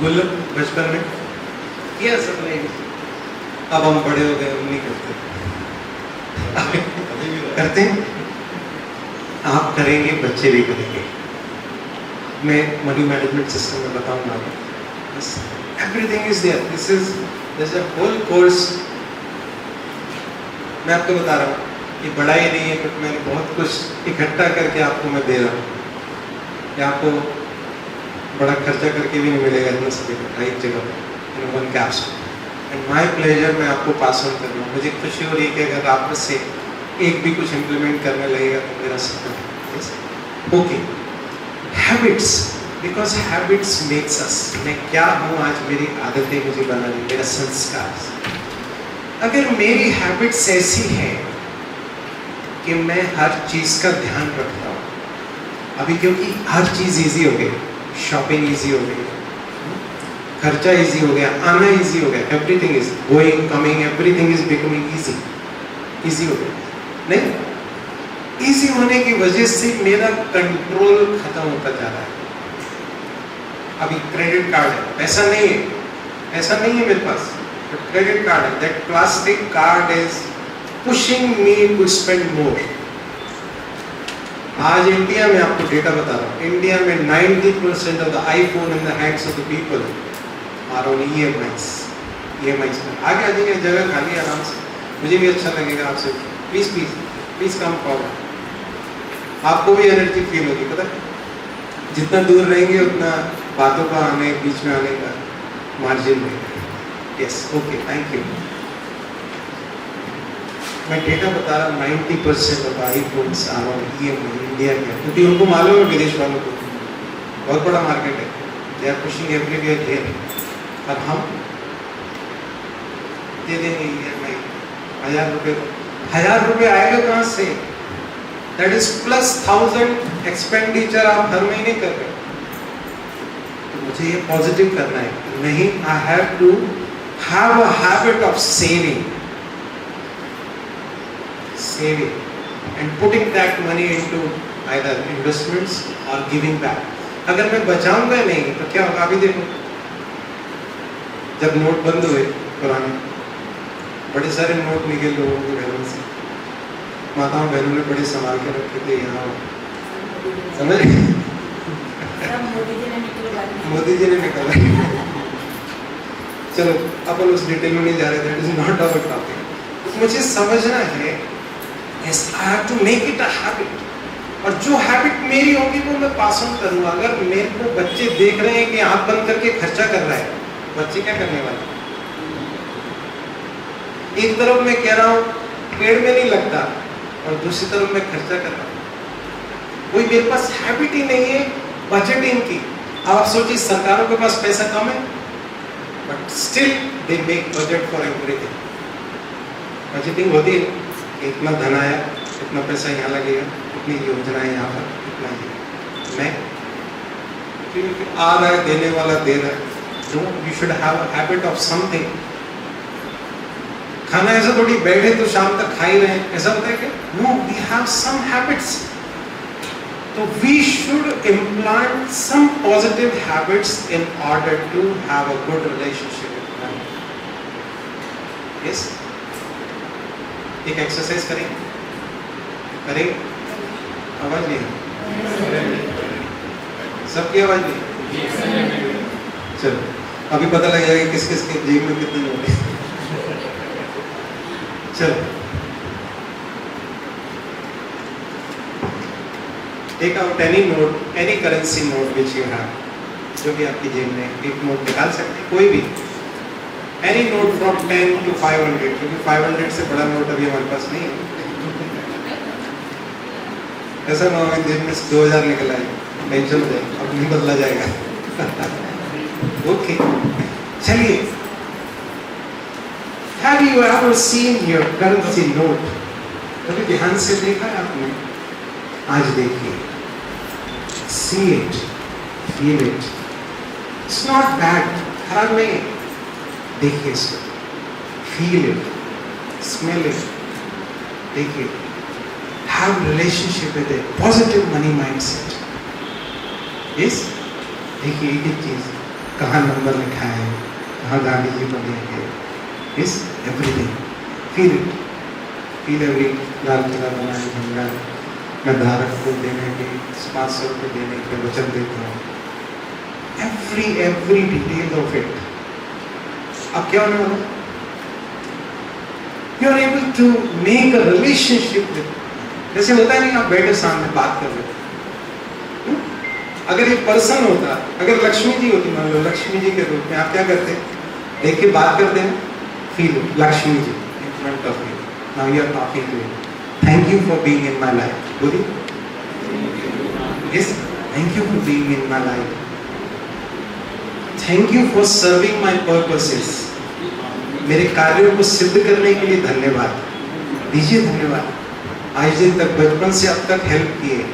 S2: गुल्लक बचपन में किया सबने। अब हम बड़े हो गए, हम नहीं करते। करते हैं, आप करेंगे, बच्चे भी करेंगे। मैं मनी मैनेजमेंट सिस्टम में बताऊंगा, everything is there, this is a whole course. मैं आपको बता रहा हूँ, ये बड़ा ही नहीं है, बट मैंने बहुत कुछ इकट्ठा करके आपको मैं दे रहा हूँ। ये आपको बड़ा खर्चा करके भी नहीं मिलेगा इतना सब इकट्ठा एक जगह पर, in one capsule. And my pleasure, मैं आपको पास ऑन कर रहा हूँ। मुझे खुशी हो रही है कि अगर आप में से एक भी कुछ इम्प्लीमेंट करने लगेगा तो मेरा सफल। Okay, habits, because habits makes us. मैं क्या हूँ आज, मेरी आदतें मुझे बनानी, मेरा संस्कार। अगर मेरी हैबिट्स ऐसी है कि मैं हर चीज का ध्यान रखता हूँ, अभी क्योंकि हर चीज इजी हो गई, शॉपिंग इजी हो गई, खर्चा इजी हो गया, आना इजी हो गया, everything is going coming, everything is becoming easy, easy हो गया। नहीं, इजी होने की वजह से मेरा कंट्रोल खत्म होता जा रहा है। अभी क्रेडिट कार्ड है, पैसा नहीं है, ऐसा नहीं है मेरे पास, बट क्रेडिट कार्ड है, that plastic card is pushing me to spend more. आज इंडिया में आपको डेटा बता रहा हूँ, इंडिया में 90% of the iPhone in the hands of the people are on EMIs पर। आगे आ जाइए, जगह खाली है आराम से, मुझे भी अच्छा लगेगा आपसे। Please please please come forward, आपको भी एनर्जी फील होगी। पता है, जितना दूर रहेंगे उतना बातों का आने, बीच में आने का मार्जिन रहेगा। Yes, okay, thank you. मैं डेटा बता रहा हूँ, 90% of iPhones are on EMI India में, क्योंकि उनको मालूम है विदेश वालों को बहुत बड़ा मार्केट है, they are pushing everywhere there. और हम दे देंगे EMI 1000 रुपये, 1000 रुपये आएगा कहाँ से? दैट इज प्लस 1000 एक्सपेंडिचर आप हर महीने कर रहे हो। तो मुझे ये पॉजिटिव करना है, नहीं, I have to have a habit of saving and putting that money into either investments or giving back. अगर मैं बचाऊंगा नहीं तो क्या होगा? अभी देखो, जब नोट बंद हुए पुराने, बड़े सारे नोट निकले लोगों के घरों से, माताओं बहनों ने बड़े संभाल के रखे थे यहाँ, समझ मोदी जी ने निकाला। चलो अपन उस डिटेल में नहीं जा रहे, that is not our topic. मुझे समझना है, yes, I have to make it a habit, और जो हैबिट मेरी होगी वो मैं पास ऑन करूँगा। अगर मेरे को बच्चे देख रहे हैं कि आँख बंद करके खर्चा कर रहा है, बच्चे क्या करने वाले? एक तरफ मैं कह रहा हूँ पेड़ में नहीं लगता और दूसरी तरफ मैं खर्चा कर रहा हूँ। कोई मेरे पास हैबिट ही नहीं है बजटिंग की। अब आप सोचिए सरकारों के पास पैसा कम है but still they make budget for everything. Budgeting होती है कि इतना धन आया, इतना पैसा यहाँ लगेगा, इतनी योजना है यहाँ पर, इतना ये मैं आ रहा है, देने वाला दे रहा है। No, you should have a habit of something. खाना ऐसा थोड़ी बैठे तो शाम तक खा ही रहे हैं, ऐसा होता है क्या? No, we have some habits. So we should implant some positive habits in order to have a good relationship with money. Yes? एक एक्सरसाइज करेंगे? करेंगे? आवाज नहीं? सबकी आवाज नहीं? चलो अभी पता लग जाएगा किस किस के जेब में कितने नोट है। चलो take out any note, any currency note which you have, जो भी आपकी जेब में एक नोट निकाल सकते हैं, कोई भी एनी नोट फ्रॉम 10 to 500, क्योंकि 500 से बड़ा नोट अभी हमारे पास नहीं है। ऐसा ना हो जेब में 2000 निकल आए, टेंशन हो जाए, अब नहीं बदला जाएगा। ओके चलिए, Have you ever seen your currency note? कभी ध्यान से देखा है आपने? आज देखिए, see it, feel it. It's not bad, खराब नहीं है। देखिए इसको, feel it, smell it, देखिए, have relationship with it, positive money mindset. Yes? देखिए एक एक चीज, कहाँ नंबर लिखा है, कहाँ गांधी जी को देंगे, is everything. Feel it. Feel every Lal Qila बनाए गंगा, मैं धारक को देने के 500 रुपये देने के वचन देता हूँ। Every detail of it. अब क्या होने वाला? You are able to make a relationship with. जैसे होता है नहीं, आप बैठे सामने बात कर रहे हो। अगर एक पर्सन होता, अगर लक्ष्मी जी होती, मान लो लक्ष्मी जी के रूप में, आप क्या करते? देख के बात करते हैं, feel it, Lakshmi ji in front of you. Now you are talking to him. Thank you for being in my life. Budhi? Yes. Thank you for being in my life. Thank you for serving my purposes. मेरे कार्यों को सिद्ध करने के लिए धन्यवाद। दीजिए धन्यवाद। आज दिन तक बचपन से अब तक हेल्प किए।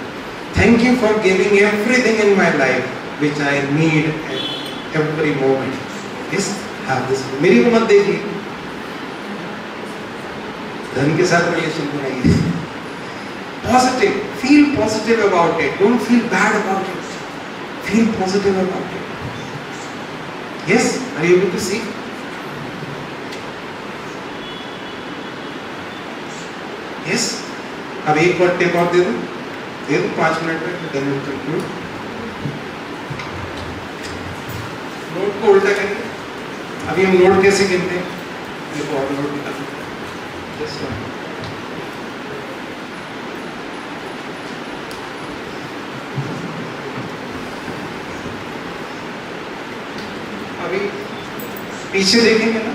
S2: Thank you for giving everything in my life which I need at every moment. Yes. Have this. मेरी को मत देखिए। धन के साथ रिलेशन बनाइए। Positive, feel positive about it. Don't feel bad about it. Feel positive about it. Yes, are you able to see? Yes. अब एक बार टेप आउट दे दो 5 मिनट में, then we'll conclude. नोट को उल्टा करेंगे। अभी हम नोट कैसे गिनते हैं? देखो और नोट निकालो। अभी पीछे देखेंगे ना,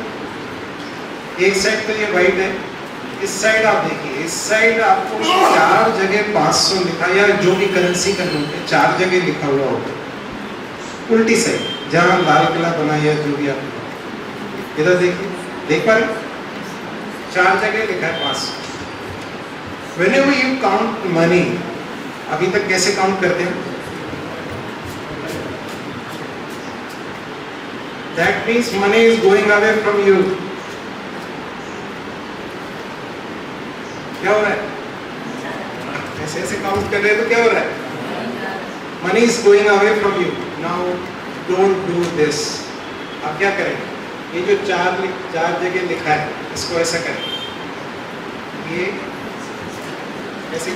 S2: एक साइड तो ये वाइट है, इस साइड आप देखिए, इस साइड आपको 4 जगह 500 लिखा, या जो भी करेंसी का नोट है 4 जगह लिखा हुआ होगा। उल्टी साइड जहां लाल किला बना है, जो भी आप इधर देखिए, देख पा रहे? 4 जगह लिखा है 500। Whenever you count money, अभी तक कैसे काउंट करते हैं? That means money is going away from you. क्या हो रहा है? ऐसे ऐसे काउंट कर रहे हैं तो क्या हो रहा है? Money is going away from you. Now don't do this. आप क्या करें? ये जो 4 जगह लिखा है, इसको ऐसा करें, ये ऐसे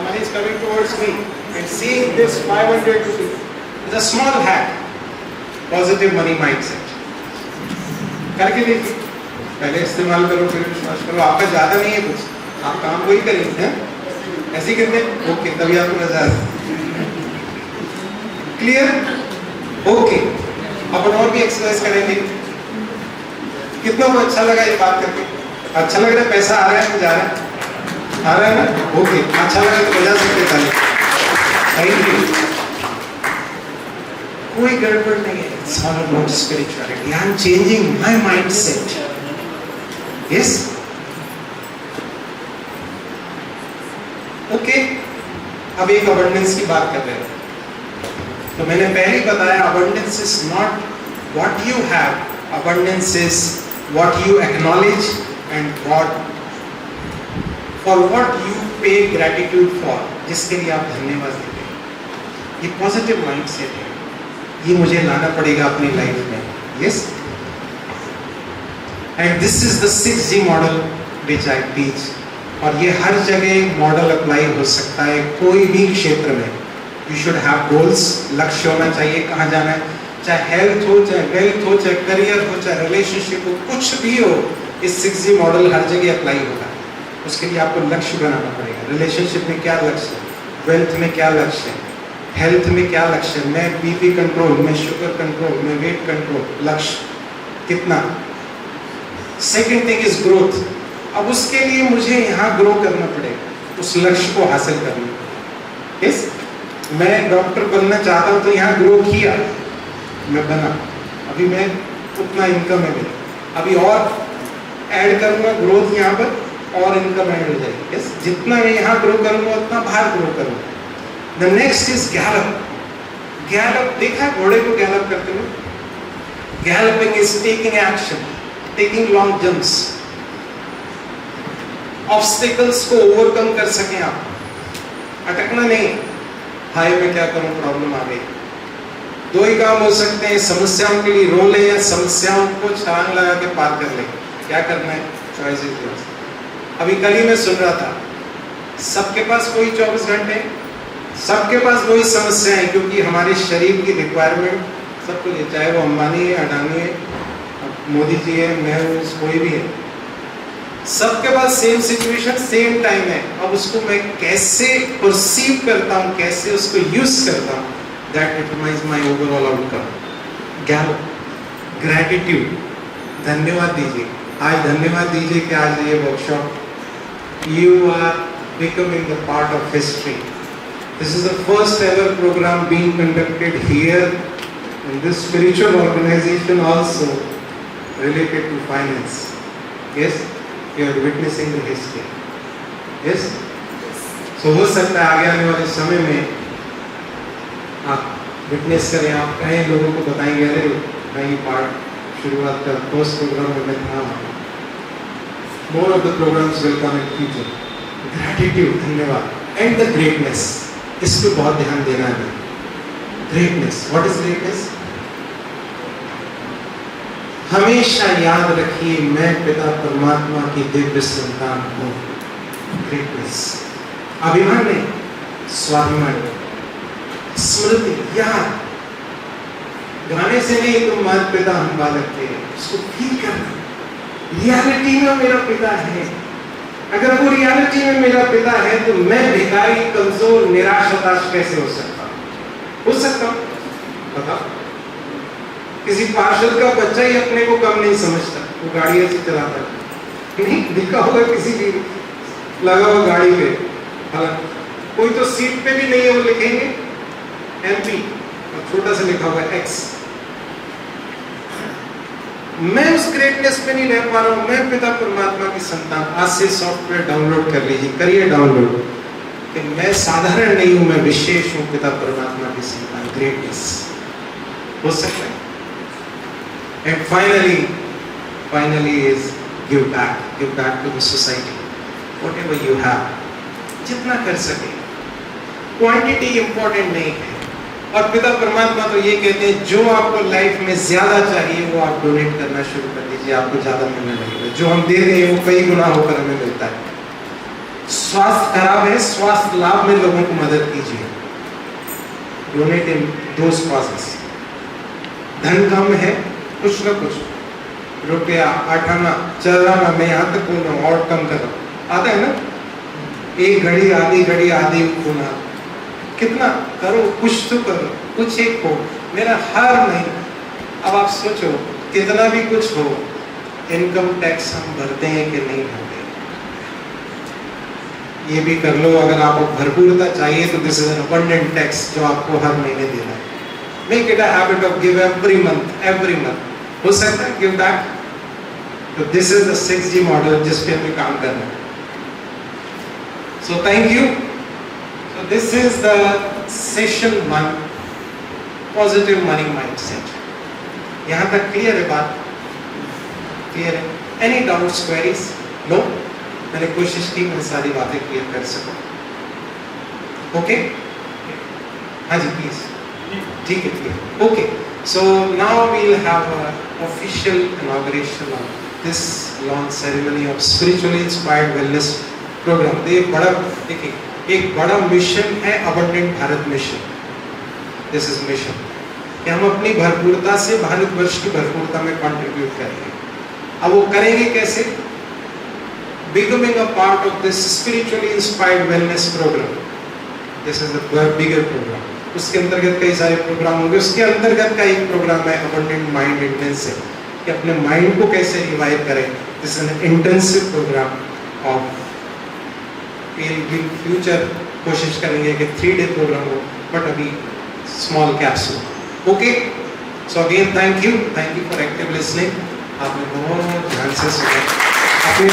S2: money is coming towards me and seeing this 500 rupees is a small hack. Positive money mindset. करके देखिए, पहले इस्तेमाल करो फिर विश्वास करो। आपका ज्यादा नहीं है कुछ, आप काम वही करेंगे, ऐसे ही करते हैं। ओके, तभी आपको मजा आता है। क्लियर? ओके, अपन और भी एक्सरसाइज करेंगे। कितनों को अच्छा लगा ये बात करके? अच्छा लग रहा है? पैसा आ रहा है, जा रहा है? आ रहा है ना? ओके, अच्छा लगा तो बजा सकते ताली। Thank you. कोई गड़बड़ नहीं है। It's all about spirituality. I am changing my mindset. Yes? Okay, अब एक अबंडेंस की बात कर रहे हैं। तो मैंने पहले ही बताया, abundance is not what you have, abundance is what you acknowledge and for what you पे ग्रैटिट्यूड फॉर, जिसके लिए आप धन्यवाद देते हैं। ये पॉजिटिव माइंडसेट है, ये मुझे लाना पड़ेगा अपनी लाइफ में। Yes, and this is the 6G model which I teach. और ये हर जगह मॉडल अप्लाई हो सकता है, कोई भी क्षेत्र में। यू शुड हैव गोल्स, लक्ष्य होना चाहिए कहाँ जाना है, चाहे हेल्थ हो, चाहे वेल्थ हो, चाहे करियर हो, चाहे रिलेशनशिप हो, कुछ भी हो, इस 6G मॉडल हर जगह अप्लाई होगा। उसके लिए आपको लक्ष्य बनाना पड़ेगा। रिलेशनशिप में क्या लक्ष्य है, वेल्थ में क्या लक्ष्य है, हेल्थ में क्या लक्ष्य है, मैं बीपी कंट्रोल, मैं शुगर कंट्रोल, मैं वेट कंट्रोल, लक्ष्य कितना। Second thing is growth. अब उसके लिए मुझे यहाँ ग्रो करना पड़ेगा, उस लक्ष्य को हासिल करना। यस, मैं डॉक्टर बनना चाहता हूँ तो यहाँ ग्रो किया, मैं बना, अभी मैं उतना इनकम है मेरी, अभी और ऐड करूँगा ग्रोथ यहाँ पर, और इनकम ऐड हो जाएगी। यस, जितना मैं यहाँ ग्रो करूँगा उतना बाहर ग्रो करूँगा। The next is Gallup. Gallup देखा है घोड़े को गैलप करते हुए? Galloping is taking action, taking long jumps, obstacles को ओवरकम कर सकें आप, अटकना नहीं। हाय मैं क्या करूं, प्रॉब्लम आ गई। दो ही काम हो सकते हैं, समस्याओं के लिए रो ले या समस्याओं को छलांग लगा के पार कर ले। क्या करना है, चॉइस इज योर्स। अभी कल ही मैं सुन रहा था, सबके पास कोई 24 घंटे, सबके पास वही समस्या है, क्योंकि हमारे शरीर की रिक्वायरमेंट सबको ये, चाहे वो अंबानी है, अडानी है, मोदी जी है, मैं हूँ, कोई भी है, सबके पास सेम सिचुएशन, सेम टाइम है। अब उसको मैं कैसे परसीव करता हूँ, कैसे उसको यूज करता हूँ, that determines my overall outcome. गैलप, ग्रैटिट्यूड, धन्यवाद दीजिए। आज धन्यवाद दीजिए कि आज ये workshop, you are becoming the part of history. This is the first ever program being conducted here in this spiritual organization, also related to finance. Yes, you are witnessing the history. Yes, so हो सकता है आगे आने वाले समय में आप witness करें, आप कहें, लोगों को बताएंगे, अरे मैं ये पार्ट शुरुआत का फर्स्ट प्रोग्राम में मैं था। More of the programs will come in future. Gratitude, धन्यवाद, and the greatness, इस पे बहुत ध्यान देना है। Greatness, what is greatness? हमेशा याद रखिए, मैं पिता परमात्मा की दिव्य संतान हूँ। ग्रेटनेस, अभिमान नहीं, स्वाभिमान, स्मृति, याद। गाने से नहीं, तुम मात पिता हम बालक थे, उसको फील करना। रियलिटी में मेरा पिता है। अगर वो रियलिटी में मेरा पिता है तो मैं भिखारी, कमजोर, निराश, हताश कैसे हो सकता हूँ? हो सकता हूँ? बताओ। किसी पार्षद का बच्चा ही अपने को कम नहीं समझता, वो गाड़ी ऐसे चलाता है, नहीं दिखा होगा किसी भी लगा हुआ गाड़ी पे, हालांकि कोई तो सीट पे भी नहीं है, वो लिखेंगे MP और छोटा सा लिखा होगा X। मैं उस ग्रेटनेस पे नहीं रह पा रहा हूँ। मैं पिता परमात्मा की संतान। आज से सॉफ्टवेयर डाउनलोड कर लीजिए, करिए डाउनलोड, कि मैं साधारण नहीं हूँ, मैं विशेष हूँ, पिता परमात्मा की संतान। ग्रेटनेस हो सकता है। And finally is give back to the society, whatever you have, जितना कर सके। क्वांटिटी इंपॉर्टेंट नहीं है। और पिता परमात्मा तो ये कहते हैं, जो आपको लाइफ में ज्यादा चाहिए वो आप डोनेट करना शुरू कर दीजिए, आपको ज्यादा मिलने लगेगा। जो हम दे रहे हैं वो कई गुना होकर हमें मिलता है। स्वास्थ्य खराब है, स्वास्थ्य लाभ में लोगों को मदद कीजिए, डोनेट इन दोज कॉजेस। धन कम है, कुछ ना कुछ रुपया, आठाना, चलाना, मैं यहाँ तक बोल रहा हूँ, और कम कर रहा हूँ, आता है ना, एक घड़ी आधी खूना, कितना करो, कुछ तो करो, कुछ एक हो, मेरा हर नहीं। अब आप सोचो, कितना भी कुछ हो, इनकम टैक्स हम भरते हैं कि नहीं भरते, ये भी कर लो। अगर आपको भरपूरता चाहिए तो this is N abundant tax जो आपको हर महीने देना है। Make it a habit of give every month, every month. हो सकता है गिव बैक। तो this is the 6G model जिस पे हमें काम करना है। So thank you. So this is the session 1, positive money mindset. यहाँ तक क्लियर है बात? क्लियर है? Any doubts, queries? नो? मैंने कोशिश की मैं सारी बातें क्लियर कर सकूं। ओके? हाँ जी प्लीज। ठीक है, ठीक है। Okay, so now we will have official inauguration of this launch ceremony of spiritually inspired wellness program. देखिए, एक बड़ा मिशन है abundant Bharat mission. This is mission कि हम अपनी भरपूरता से भारतवर्ष की भरपूरता में कंट्रीब्यूट करेंगे। अब वो करेंगे कैसे? Becoming a part of this spiritually inspired wellness program. This is a bigger program. उसके अंतर्गत कई सारे प्रोग्राम होंगे। उसके अंतर्गत का एक प्रोग्राम है अबंडेंट माइंड इंटेंसिव, कि अपने माइंड को कैसे रिवाइव करें। This is an intensive program of future. कोशिश करेंगे कि 3-day प्रोग्राम हो, बट अभी small capsule. Okay, so again thank you for active listening. आपने बहुत ध्यान से सुना। आपको